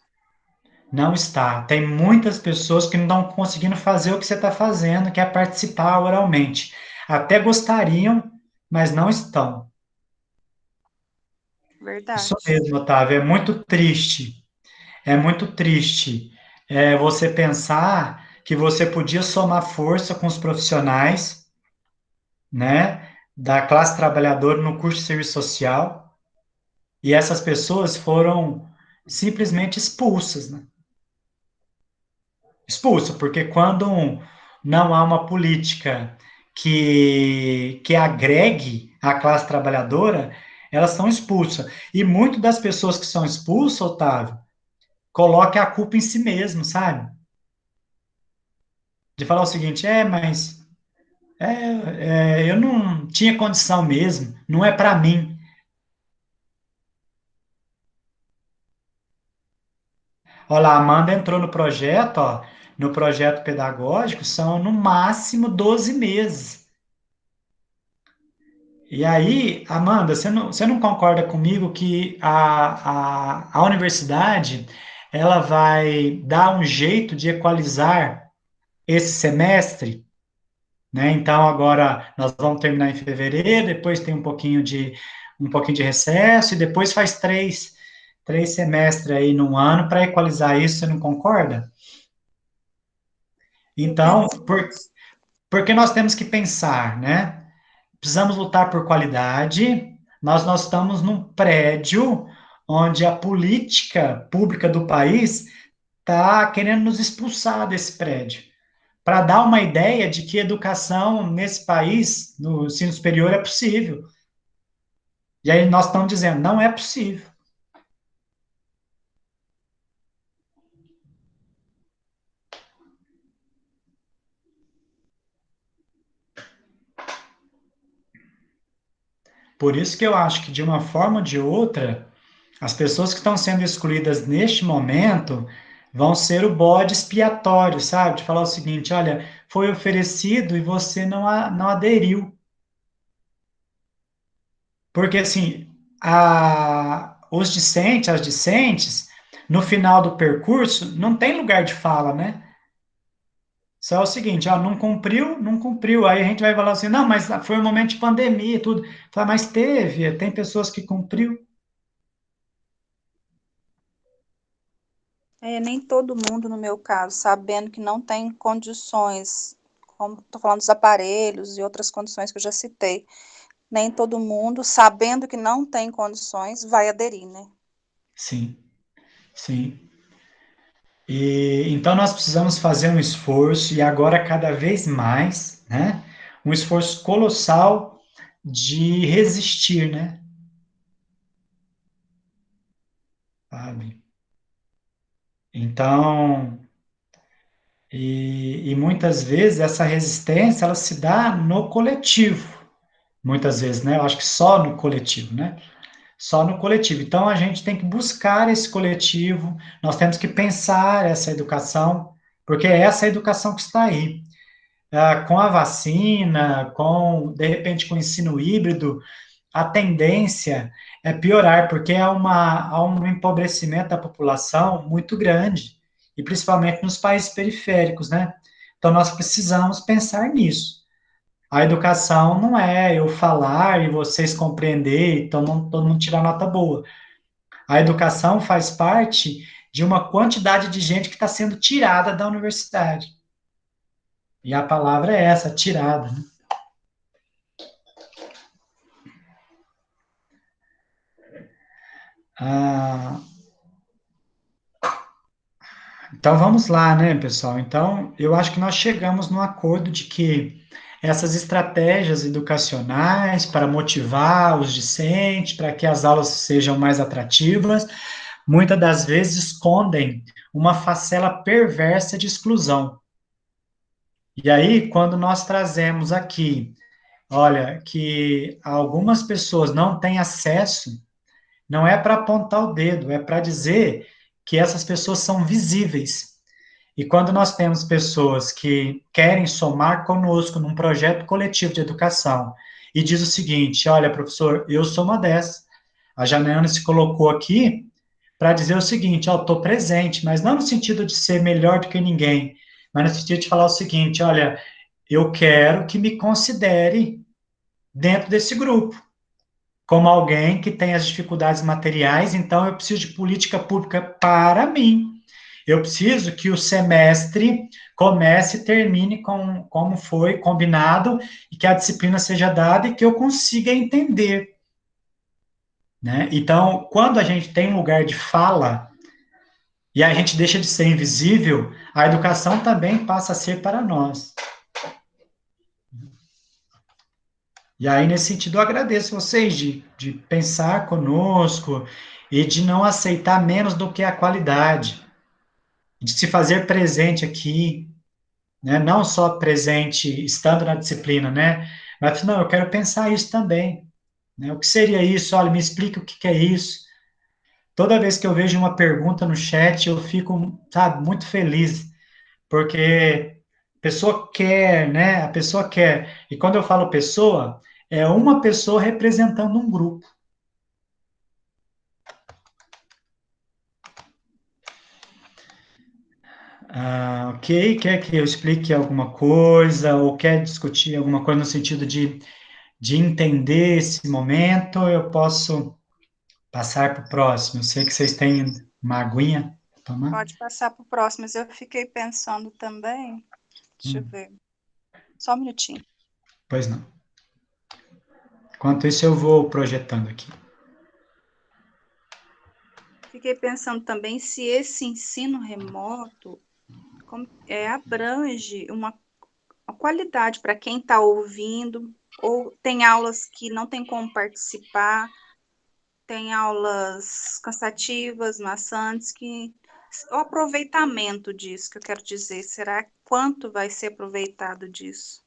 Não está. Tem muitas pessoas que não estão conseguindo fazer o que você está fazendo, que é participar oralmente. Até gostariam, mas não estão. Isso Verdade. mesmo, Otávio. É muito triste. É muito triste você pensar que você podia somar força com os profissionais, né, da classe trabalhadora no curso de serviço social, e essas pessoas foram simplesmente expulsas, né? Expulso, porque quando não há uma política que agregue a classe trabalhadora, elas são expulsas. E muitas das pessoas que são expulsas, Otávio, colocam a culpa em si mesmo, sabe? De falar o seguinte, mas eu não tinha condição mesmo, não é para mim. Olha, a Amanda entrou no projeto, ó, no projeto pedagógico, são no máximo 12 meses. E aí, Amanda, você não concorda comigo que a universidade ela vai dar um jeito de equalizar esse semestre, né? Então, agora nós vamos terminar em fevereiro, depois tem um pouquinho de recesso, e depois faz três semestres aí num ano para equalizar isso, você não concorda? Eu Então, penso nisso. porque nós temos que pensar, né? Precisamos lutar por qualidade. Nós estamos num prédio onde a política pública do país está querendo nos expulsar desse prédio. Para dar uma ideia de que educação nesse país, no ensino superior, é possível. E aí nós estamos dizendo, não é possível. Por isso que eu acho que, de uma forma ou de outra, as pessoas que estão sendo excluídas neste momento vão ser o bode expiatório, sabe? De falar o seguinte: olha, foi oferecido e você não aderiu. Porque, assim, os discentes, as discentes, no final do percurso, não tem lugar de fala, né? Só é o seguinte, ó, não cumpriu, não cumpriu. Aí a gente vai falar assim, não, mas foi um momento de pandemia e tudo. Fala, mas tem pessoas que cumpriu. Nem todo mundo, no meu caso, sabendo que não tem condições, como estou falando dos aparelhos e outras condições que eu já citei, nem todo mundo, sabendo que não tem condições, vai aderir, né? Sim, sim. E então nós precisamos fazer um esforço, e agora cada vez mais, né? Um esforço colossal de resistir, né? Sabe? Então, e muitas vezes essa resistência ela se dá no coletivo. Muitas vezes, né? Eu acho que só no coletivo, né? Só no coletivo. Então a gente tem que buscar esse coletivo, nós temos que pensar essa educação, porque é essa educação que está aí. Com a vacina, de repente, com o ensino híbrido, a tendência é piorar, porque há um empobrecimento da população muito grande, e principalmente nos países periféricos, né? Então, nós precisamos pensar nisso. A educação não é eu falar e vocês compreender, então todo mundo tirar nota boa. A educação faz parte de uma quantidade de gente que está sendo tirada da universidade. E a palavra é essa, tirada. Né? Ah, então vamos lá, né, pessoal? Então, eu acho que nós chegamos num acordo de que essas estratégias educacionais para motivar os discentes, para que as aulas sejam mais atrativas, muitas das vezes escondem uma facela perversa de exclusão. E aí, quando nós trazemos aqui, olha, que algumas pessoas não têm acesso, não é para apontar o dedo, é para dizer que essas pessoas são visíveis. E quando nós temos pessoas que querem somar conosco num projeto coletivo de educação e diz o seguinte, olha, professor, eu sou uma dessas. A Janaína se colocou aqui para dizer o seguinte, ó, estou presente, mas não no sentido de ser melhor do que ninguém, mas no sentido de falar o seguinte, olha, eu quero que me considere dentro desse grupo, como alguém que tem as dificuldades materiais, então eu preciso de política pública para mim. Eu preciso que o semestre comece e termine como foi combinado e que a disciplina seja dada e que eu consiga entender. Né? Então, quando a gente tem um lugar de fala e a gente deixa de ser invisível, a educação também passa a ser para nós. E aí, nesse sentido, eu agradeço vocês de pensar conosco e de não aceitar menos do que a qualidade, de se fazer presente aqui, né? Não só presente estando na disciplina, né? Mas, não, eu quero pensar isso também. Né? O que seria isso? Olha, me explica o que é isso. Toda vez que eu vejo uma pergunta no chat, eu fico, sabe, muito feliz, porque a pessoa quer, né? A pessoa quer. E quando eu falo pessoa, é uma pessoa representando um grupo. Ah, ok, quer que eu explique alguma coisa, ou quer discutir alguma coisa no sentido de entender esse momento, eu posso passar para o próximo. Eu sei que vocês têm uma aguinha para tomar. Pode passar para o próximo, mas eu fiquei pensando também. Deixa eu ver. Só um minutinho. Pois não. Enquanto isso, eu vou projetando aqui. Fiquei pensando também se esse ensino remoto abrange uma qualidade para quem está ouvindo, ou tem aulas que não tem como participar, tem aulas cansativas, maçantes, que o aproveitamento disso, que eu quero dizer, será quanto vai ser aproveitado disso?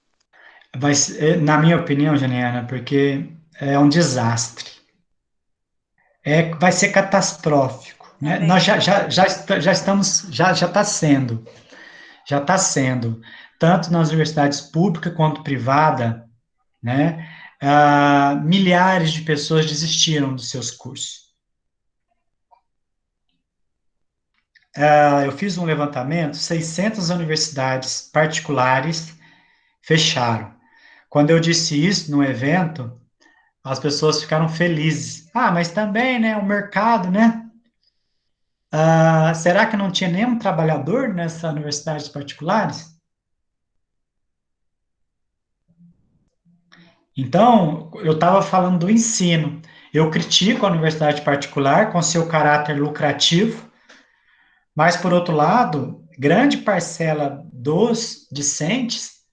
Na minha opinião, Janiana, porque é um desastre. Vai ser catastrófico. Né? Nós já estamos, já está sendo. Já está sendo, tanto nas universidades públicas quanto privada, né? Milhares de pessoas desistiram dos seus cursos. Eu fiz um levantamento, 600 universidades particulares fecharam. Quando eu disse isso no evento, as pessoas ficaram felizes. Mas também, né, o mercado, né? Será que não tinha nenhum trabalhador nessas universidades particulares? Então, eu estava falando do ensino. Eu critico a universidade particular com seu caráter lucrativo, mas, por outro lado, grande parcela dos discentes,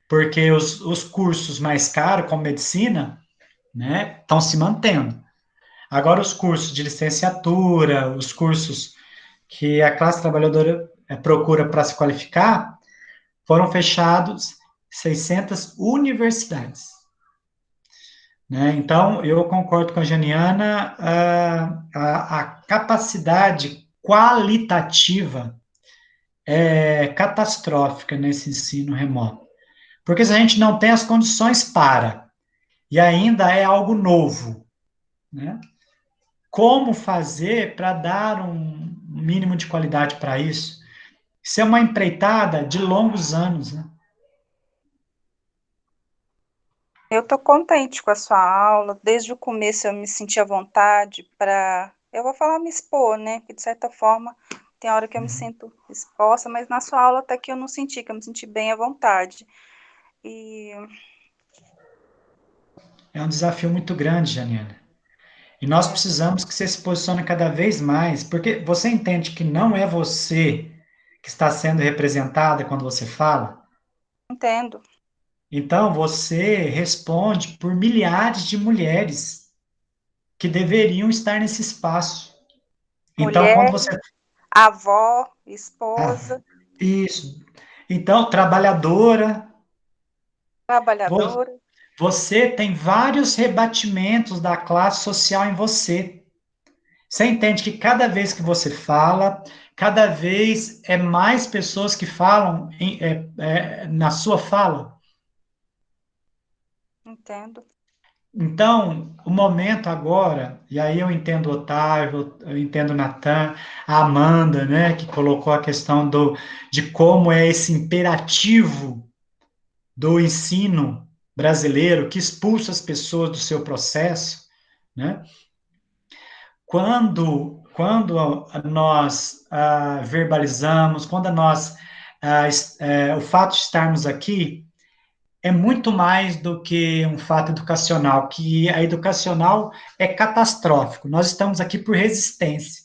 porque os cursos mais caros, como medicina, né, estão se mantendo. Agora, os cursos de licenciatura, os cursos que a classe trabalhadora procura para se qualificar, foram fechados 600 universidades. Né? Então, eu concordo com a Janiana, a capacidade qualitativa é catastrófica nesse ensino remoto. Porque se a gente não tem as condições para, e ainda é algo novo, né? Como fazer para dar um mínimo de qualidade para isso? Isso é uma empreitada de longos anos, né? Eu estou contente com a sua aula. Desde o começo eu me senti à vontade para. Eu vou falar me expor, né? Porque de certa forma tem hora que eu me sinto exposta, mas na sua aula até que eu não senti, que eu me senti bem à vontade. E É um desafio muito grande, Janina. E nós é, precisamos que você se posicione cada vez mais, porque você entende que não é você que está sendo representada quando você fala. entendo. Então, você responde por milhares de mulheres que deveriam estar nesse espaço. Então, quando Mulher, você. avó, Ah, esposa, isso. Então, trabalhadora, vo- trabalhadora. você tem vários rebatimentos da classe social em você. Você entende que cada vez que você fala, cada vez é mais pessoas que falam na sua fala. Entendo. Então, o momento agora, e aí eu entendo o Otávio, eu entendo o Natan, a Amanda, né, que colocou a questão de como é esse imperativo do ensino brasileiro que expulsa as pessoas do seu processo, né? Quando nós verbalizamos, quando nós o fato de estarmos aqui é muito mais do que um fato educacional, que a educacional é catastrófico. Nós estamos aqui por resistência.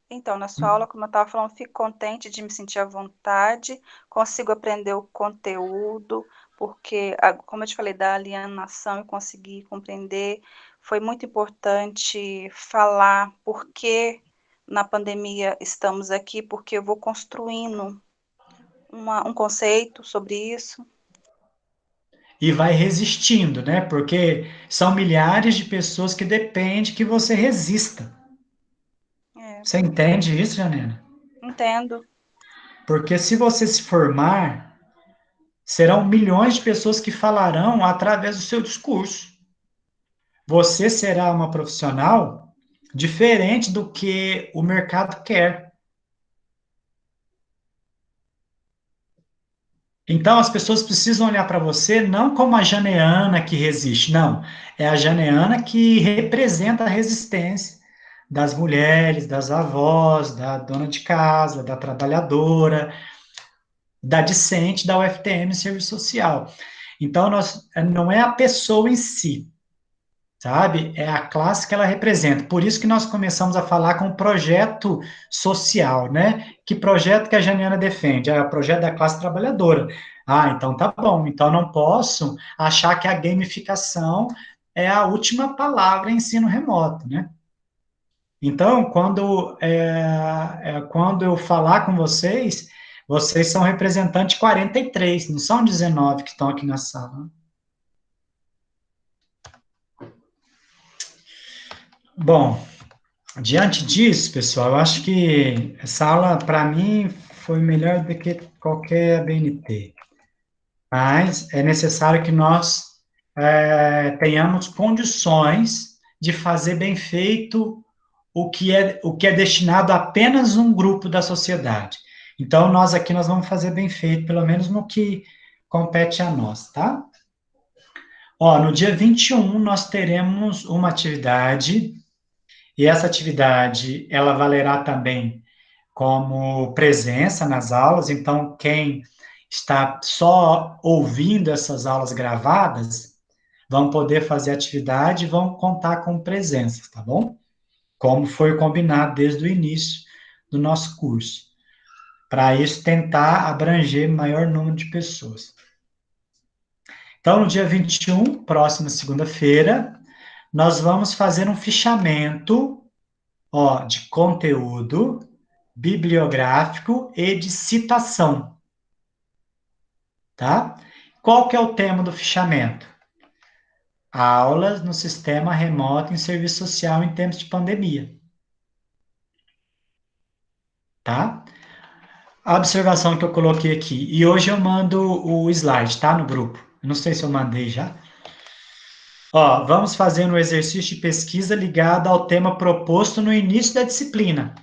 Então, na sua aula, como eu estava falando, fico contente de me sentir à vontade, consigo aprender o conteúdo, porque, como eu te falei, da alienação eu consegui compreender. Foi muito importante falar por que na pandemia estamos aqui, porque eu vou construindo um conceito sobre isso. E vai resistindo, né? Porque são milhares de pessoas que dependem que você resista. É, Você entende isso, Janina? entendo. Porque se você se formar, serão milhões de pessoas que falarão através do seu discurso. Você será uma profissional diferente do que o mercado quer. Então, as pessoas precisam olhar para você não como a janeana que resiste, não. É a janeana que representa a resistência das mulheres, das avós, da dona de casa, da trabalhadora, da discente, da UFTM Serviço Social. Então, não é a pessoa em si, sabe? É a classe que ela representa. Por isso que nós começamos a falar com o projeto social, né? Que projeto que a Janiana defende? É o projeto da classe trabalhadora. Ah, então tá bom. Então não posso achar que a gamificação é a última palavra em ensino remoto, né? Então, quando eu falar com vocês, vocês são representantes 43, não são 19 que estão aqui na sala. Bom, diante disso, pessoal, eu acho que essa aula, para mim, foi melhor do que qualquer ABNT. Mas é necessário que nós tenhamos condições de fazer bem feito o que é destinado a apenas um grupo da sociedade. Então, nós vamos fazer bem feito, pelo menos no que compete a nós, tá? Ó, no dia 21, nós teremos uma atividade, e essa atividade, ela valerá também como presença nas aulas, então quem está só ouvindo essas aulas gravadas vão poder fazer atividade e vão contar com presença, tá bom? Como foi combinado desde o início do nosso curso. Para isso, tentar abranger maior número de pessoas. Então, no dia 21, próxima segunda-feira, nós vamos fazer um fichamento, de conteúdo bibliográfico e de citação, tá? Qual que é o tema do fichamento? Aulas no sistema remoto em serviço social em tempos de pandemia, tá? A observação que eu coloquei aqui, e hoje eu mando o slide, tá? No grupo. Eu não sei se eu mandei já. Ó, vamos fazer um exercício de pesquisa ligado ao tema proposto no início da disciplina.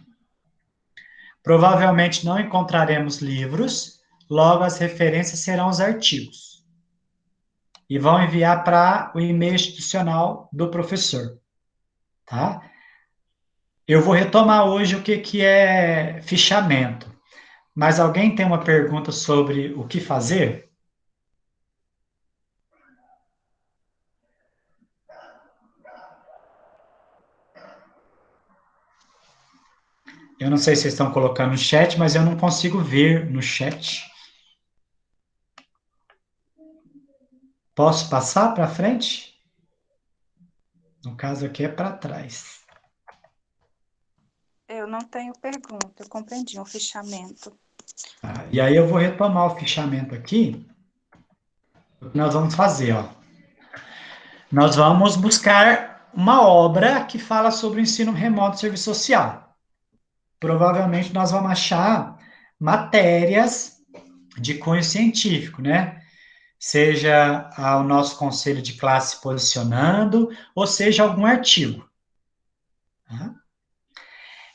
Provavelmente não encontraremos livros, logo as referências serão os artigos. e vão enviar para o e-mail institucional do professor, tá? Eu vou retomar hoje o que é fichamento. Mas alguém tem uma pergunta sobre o que fazer? Eu não sei se vocês estão colocando no chat, mas eu não consigo ver no chat. Posso passar para frente? No caso aqui é para trás. Eu não tenho pergunta, eu compreendi o fichamento. Tá? E aí eu vou retomar o fichamento aqui. O que nós vamos fazer, ó? Nós vamos buscar uma obra que fala sobre o ensino remoto e serviço social. Provavelmente nós vamos achar matérias de cunho científico, né? Seja o nosso conselho de classe posicionando, ou seja, algum artigo. Tá?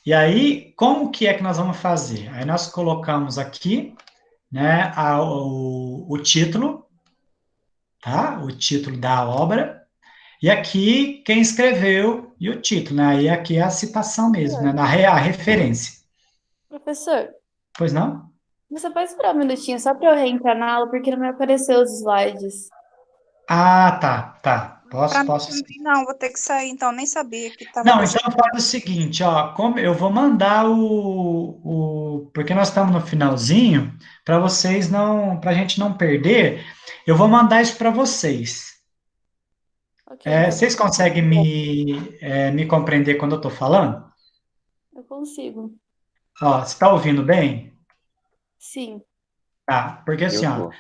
E aí, como que é que nós vamos fazer? Aí nós colocamos aqui, né, o título, tá? O título da obra, e aqui quem escreveu e o título, né? Aí aqui é a citação mesmo, né? A referência. Professor, Pois não? você pode esperar um minutinho só para eu reentrar na aula, porque não me apareceu os slides. Ah, tá. Para mim Posso. também não, vou ter que sair, então nem sabia que estava Não, desse então faz o seguinte, ó, como eu vou mandar porque nós estamos no finalzinho, para vocês não, para a gente não perder, eu vou mandar isso para vocês. Ok, então Vocês conseguem me compreender quando eu estou falando? eu consigo. Ó, você está ouvindo bem? Sim. Tá, porque assim, Eu ó, tô.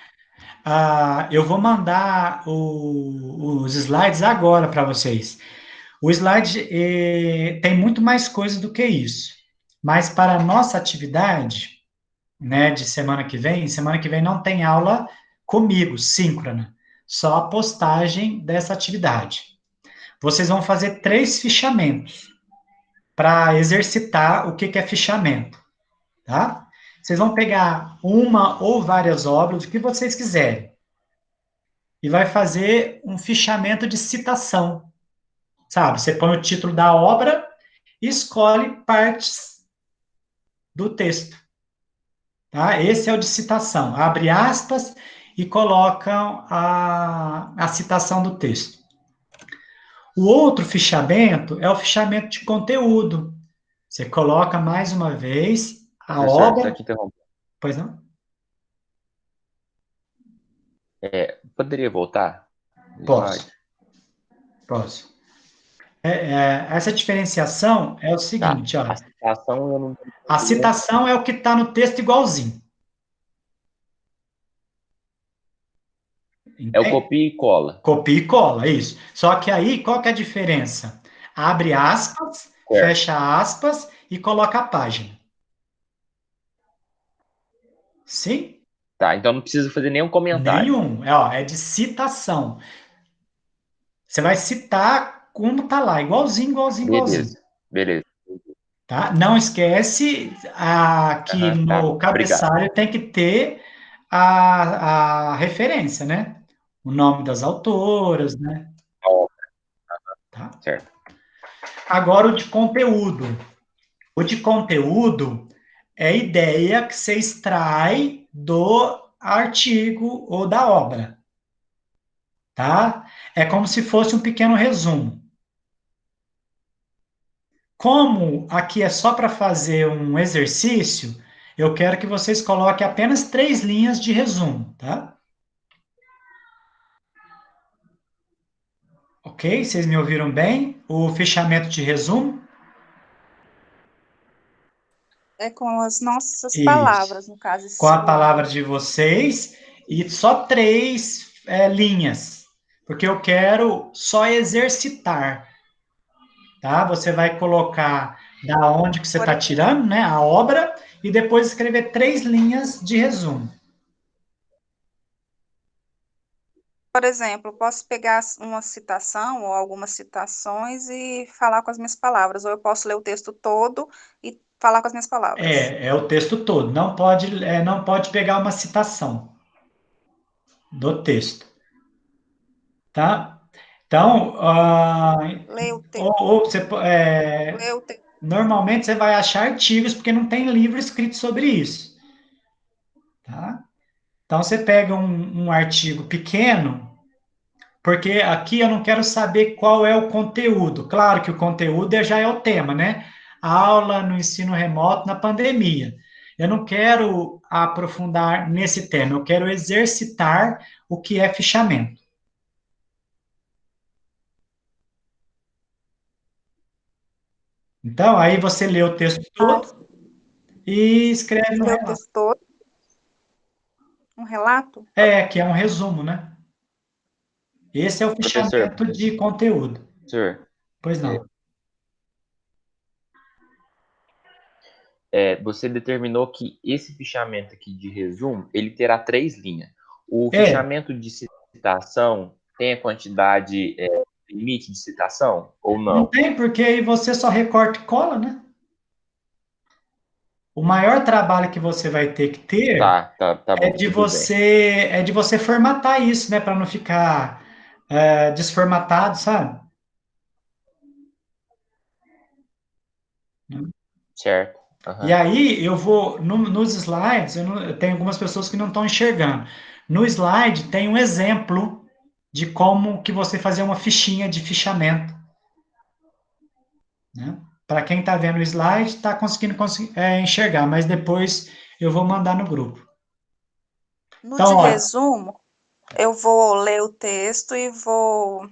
eu vou mandar os slides agora para vocês. O slide tem muito mais coisa do que isso. Mas para a nossa atividade, né, de semana que vem não tem aula comigo, síncrona, só a postagem dessa atividade. Vocês vão fazer 3 fichamentos para exercitar o que é fichamento, tá? Vocês vão pegar uma ou várias obras, o que vocês quiserem, e vai fazer um fichamento de citação, sabe? Você põe o título da obra e escolhe partes do texto, tá? Esse é o de citação. Abre aspas e colocam a citação do texto. O outro fichamento é o fichamento de conteúdo. Você coloca mais uma vez a Professor, só obra. te interromper. Pois não? Poderia voltar? Posso. Posso. Essa diferenciação é o Tá. seguinte, ó. A citação eu não tô A entendendo. citação é o que está no texto igualzinho. É o copia e cola. Copia e cola, isso. Só que aí, qual que é a diferença? Abre aspas, Certo. fecha aspas e coloca a página. Sim? Tá, então não precisa fazer nenhum comentário. Nenhum. É de citação. Você vai citar como tá lá, igualzinho. Beleza. Tá? Não esquece que Aham, tá. no Obrigado. cabeçalho tem que ter a referência, né? O nome das autoras, né? Ó, Tá? certo. Agora o de conteúdo. O de conteúdo é a ideia que você extrai do artigo ou da obra, tá? É como se fosse um pequeno resumo. Como aqui é só para fazer um exercício, eu quero que vocês coloquem apenas 3 linhas de resumo, tá? Ok? Vocês me ouviram bem? O fechamento de resumo? É com as nossas Isso. palavras, no caso. Com a palavra de vocês e só 3 linhas, porque eu quero só exercitar, tá? Você vai colocar da onde que você está tirando, né, a obra, e depois escrever 3 linhas de resumo. Por exemplo, eu posso pegar uma citação ou algumas citações e falar com as minhas palavras, ou eu posso ler o texto todo e falar com as minhas palavras. É o texto todo. Não pode pegar uma citação do texto. tá? Então, Leia o texto. Leia o texto. normalmente você vai achar artigos, porque não tem livro escrito sobre isso, tá? Então, você pega um artigo pequeno, porque aqui eu não quero saber qual é o conteúdo. Claro que o conteúdo já é o tema, né? Aula no ensino remoto na pandemia. Eu não quero aprofundar nesse tema, eu quero exercitar o que é fichamento. Então, aí você lê o texto todo e escreve no Lê o relato. texto todo. Um relato? Que é um resumo, né? Esse é o Professor, fichamento de conteúdo. professor, Pois não. você determinou que esse fichamento aqui de resumo, ele terá 3 linhas. O É, fichamento de citação tem a quantidade, limite de citação ou não não? tem, porque aí você só recorta e cola, né? O maior trabalho que você vai ter que ter Tá é bom, de tudo bem. você formatar isso, né? Para não ficar desformatado, sabe? Certo. E Aham. aí eu vou nos slides, eu tenho algumas pessoas que não estão enxergando. No slide tem um exemplo de como que você fazer uma fichinha de fichamento, né? Para quem está vendo o slide, está conseguindo enxergar, mas depois eu vou mandar no grupo. No Então, de olha, resumo, eu vou ler o texto e vou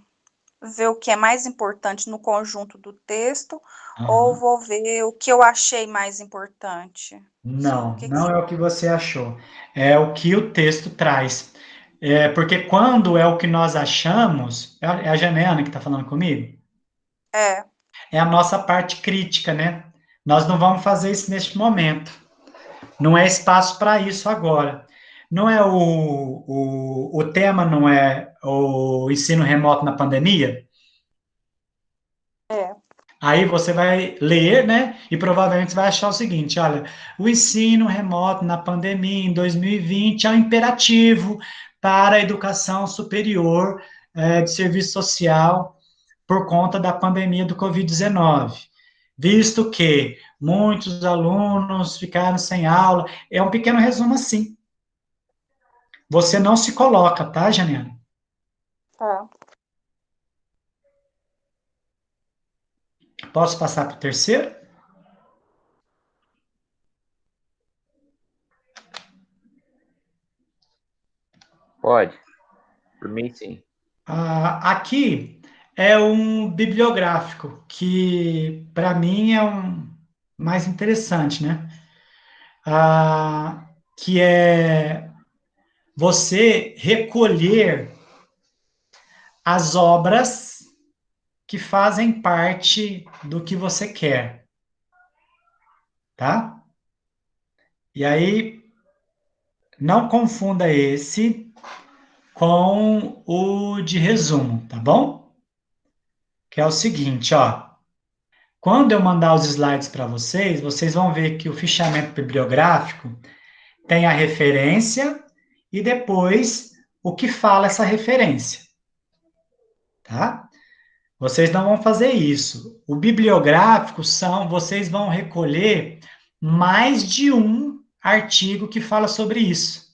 ver o que é mais importante no conjunto do texto, ou vou ver o que eu achei mais importante? O não, que não é o que você achou. É o que o texto traz. Porque quando é o que nós achamos, é a Janaina que está falando comigo? é? É a nossa parte crítica, né? Nós não vamos fazer isso neste momento. Não é espaço para isso agora. Não é o tema, não é o ensino remoto na pandemia? É. Aí você vai ler, né? E provavelmente você vai achar o seguinte: olha, o ensino remoto na pandemia em 2020 é um imperativo para a educação superior de serviço social por conta da pandemia do Covid-19, visto que muitos alunos ficaram sem aula. É um pequeno resumo assim. Você não se coloca, tá, Janiana? Tá. Posso passar para o terceiro? Pode? Por mim, sim. Aqui é um bibliográfico que, para mim, é um mais interessante, né? Que é você recolher as obras que fazem parte do que você quer, tá? E aí, não confunda esse com o de resumo, tá bom? Que é o seguinte, ó. Quando eu mandar os slides para vocês, vocês vão ver que o fichamento bibliográfico tem a referência e depois o que fala essa referência, tá? Vocês não vão fazer isso. O bibliográfico vocês vão recolher mais de um artigo que fala sobre isso.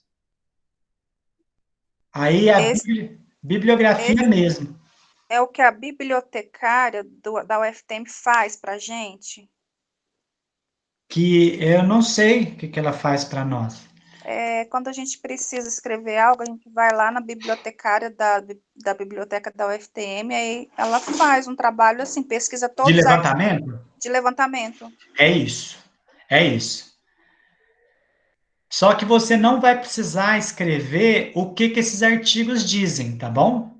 Aí é a Esse, bibliografia esse mesmo, é o que a bibliotecária da UFTM faz para a gente. que eu não sei o que ela faz para nós. Quando a gente precisa escrever algo, a gente vai lá na bibliotecária da biblioteca da UFTM, aí ela faz um trabalho assim, pesquisa De todos os artigos levantamento? de levantamento. É isso. É isso. Só que você não vai precisar escrever o que esses artigos dizem, tá bom?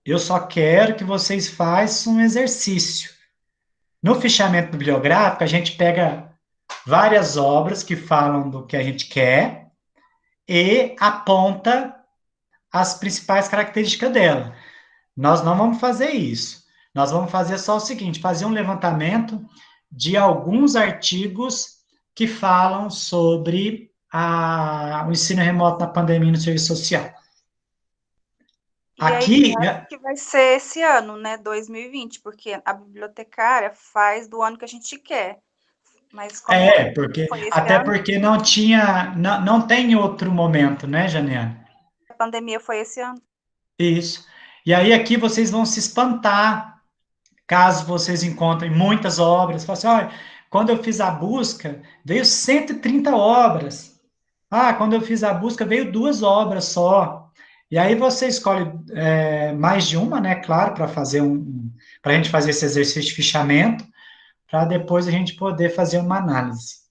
Eu só quero que vocês façam um exercício. No fichamento bibliográfico, a gente pega várias obras que falam do que a gente quer e aponta as principais características dela. Nós não vamos fazer isso. Nós vamos fazer só o seguinte: fazer um levantamento de alguns artigos que falam sobre o ensino remoto na pandemia no serviço social. E aí Aqui, parece que vai ser esse ano, né, 2020, porque a bibliotecária faz do ano que a gente quer. Mas como porque foi esse até ano, porque não tinha, não tem outro momento, né, Janiane? a pandemia foi esse ano. Isso. E aí aqui vocês vão se espantar caso vocês encontrem muitas obras. Fala assim, olha, quando eu fiz a busca, veio 130 obras. Ah, quando eu fiz a busca, veio 2 obras só. E aí você escolhe mais de uma, né? Claro, para fazer para a gente fazer esse exercício de fichamento, para depois a gente poder fazer uma análise.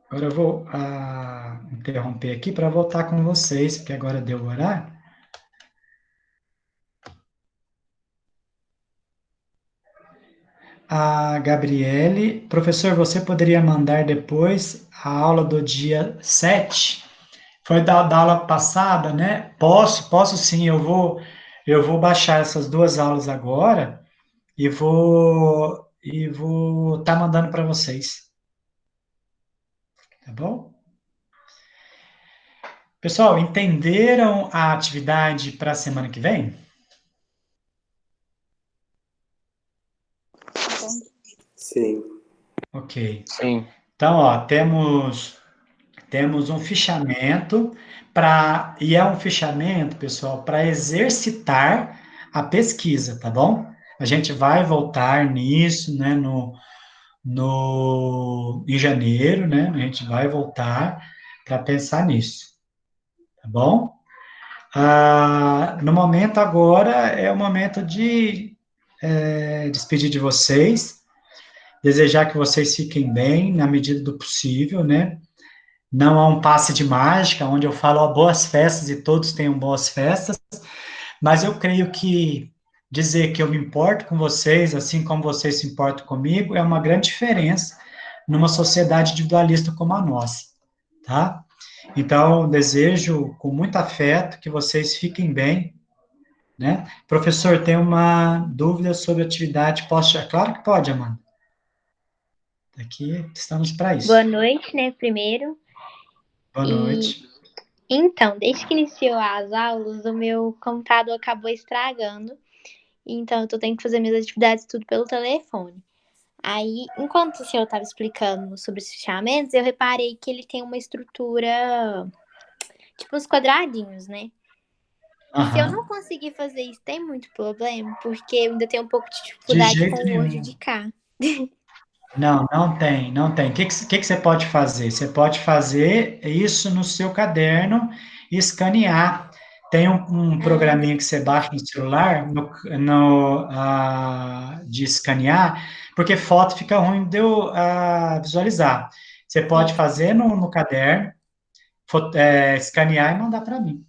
Agora eu vou interromper aqui para voltar com vocês, porque agora deu o horário. A Gabriele, professor, você poderia mandar depois a aula do dia 7? Foi da aula passada, né? Posso sim, eu vou baixar essas 2 aulas agora e vou tá mandando para vocês, tá bom? Pessoal, entenderam a atividade para a semana que vem? Sim. Ok. Sim. Então, ó, temos um fichamento e é um fichamento, pessoal, para exercitar a pesquisa, tá bom? A gente vai voltar nisso, né, em janeiro, né? A gente vai voltar para pensar nisso, tá bom? No momento agora é o momento de despedir de vocês, desejar que vocês fiquem bem na medida do possível, né? Não há um passe de mágica, onde eu falo ó, boas festas e todos tenham boas festas, mas eu creio que dizer que eu me importo com vocês, assim como vocês se importam comigo, é uma grande diferença numa sociedade individualista como a nossa, tá? Então, desejo com muito afeto que vocês fiquem bem, né? Professor, tem uma dúvida sobre atividade, posso? Claro que pode, Amanda. Aqui estamos para isso. Boa noite, né, primeiro. Boa noite. Então, desde que iniciou as aulas, o meu computador acabou estragando. Então, eu tô tendo que fazer minhas atividades tudo pelo telefone. Aí, enquanto o senhor estava explicando sobre os fichamentos, eu reparei que ele tem uma estrutura, tipo uns quadradinhos, né? Se eu não conseguir fazer isso, tem muito problema, porque eu ainda tenho um pouco de dificuldade jeito com o Word nenhum. de cá. Não tem. O que você pode fazer? Você pode fazer isso no seu caderno e escanear. Tem um programinha que você baixa no celular de escanear, porque foto fica ruim de eu visualizar. Você pode fazer no caderno, escanear e mandar para mim.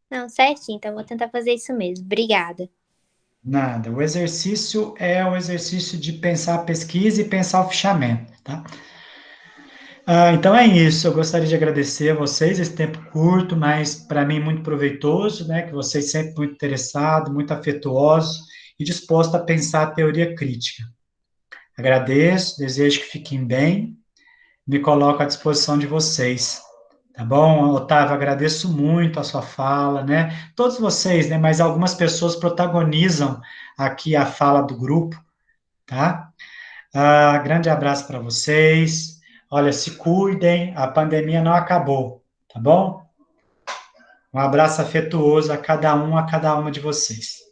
Não, certinho, então eu vou tentar fazer isso mesmo. Obrigada. Nada. O exercício é o exercício de pensar a pesquisa e pensar o fichamento, tá? Então é isso. Eu gostaria de agradecer a vocês esse tempo curto, mas para mim muito proveitoso, né? Que vocês sempre muito interessados, muito afetuosos e dispostos a pensar a teoria crítica. Agradeço, desejo que fiquem bem, me coloco à disposição de vocês. Tá bom, Otávio? Agradeço muito a sua fala, né? Todos vocês, né? Mas algumas pessoas protagonizam aqui a fala do grupo, tá? Grande abraço para vocês. Olha, se cuidem, a pandemia não acabou, tá bom? Um abraço afetuoso a cada um, a cada uma de vocês.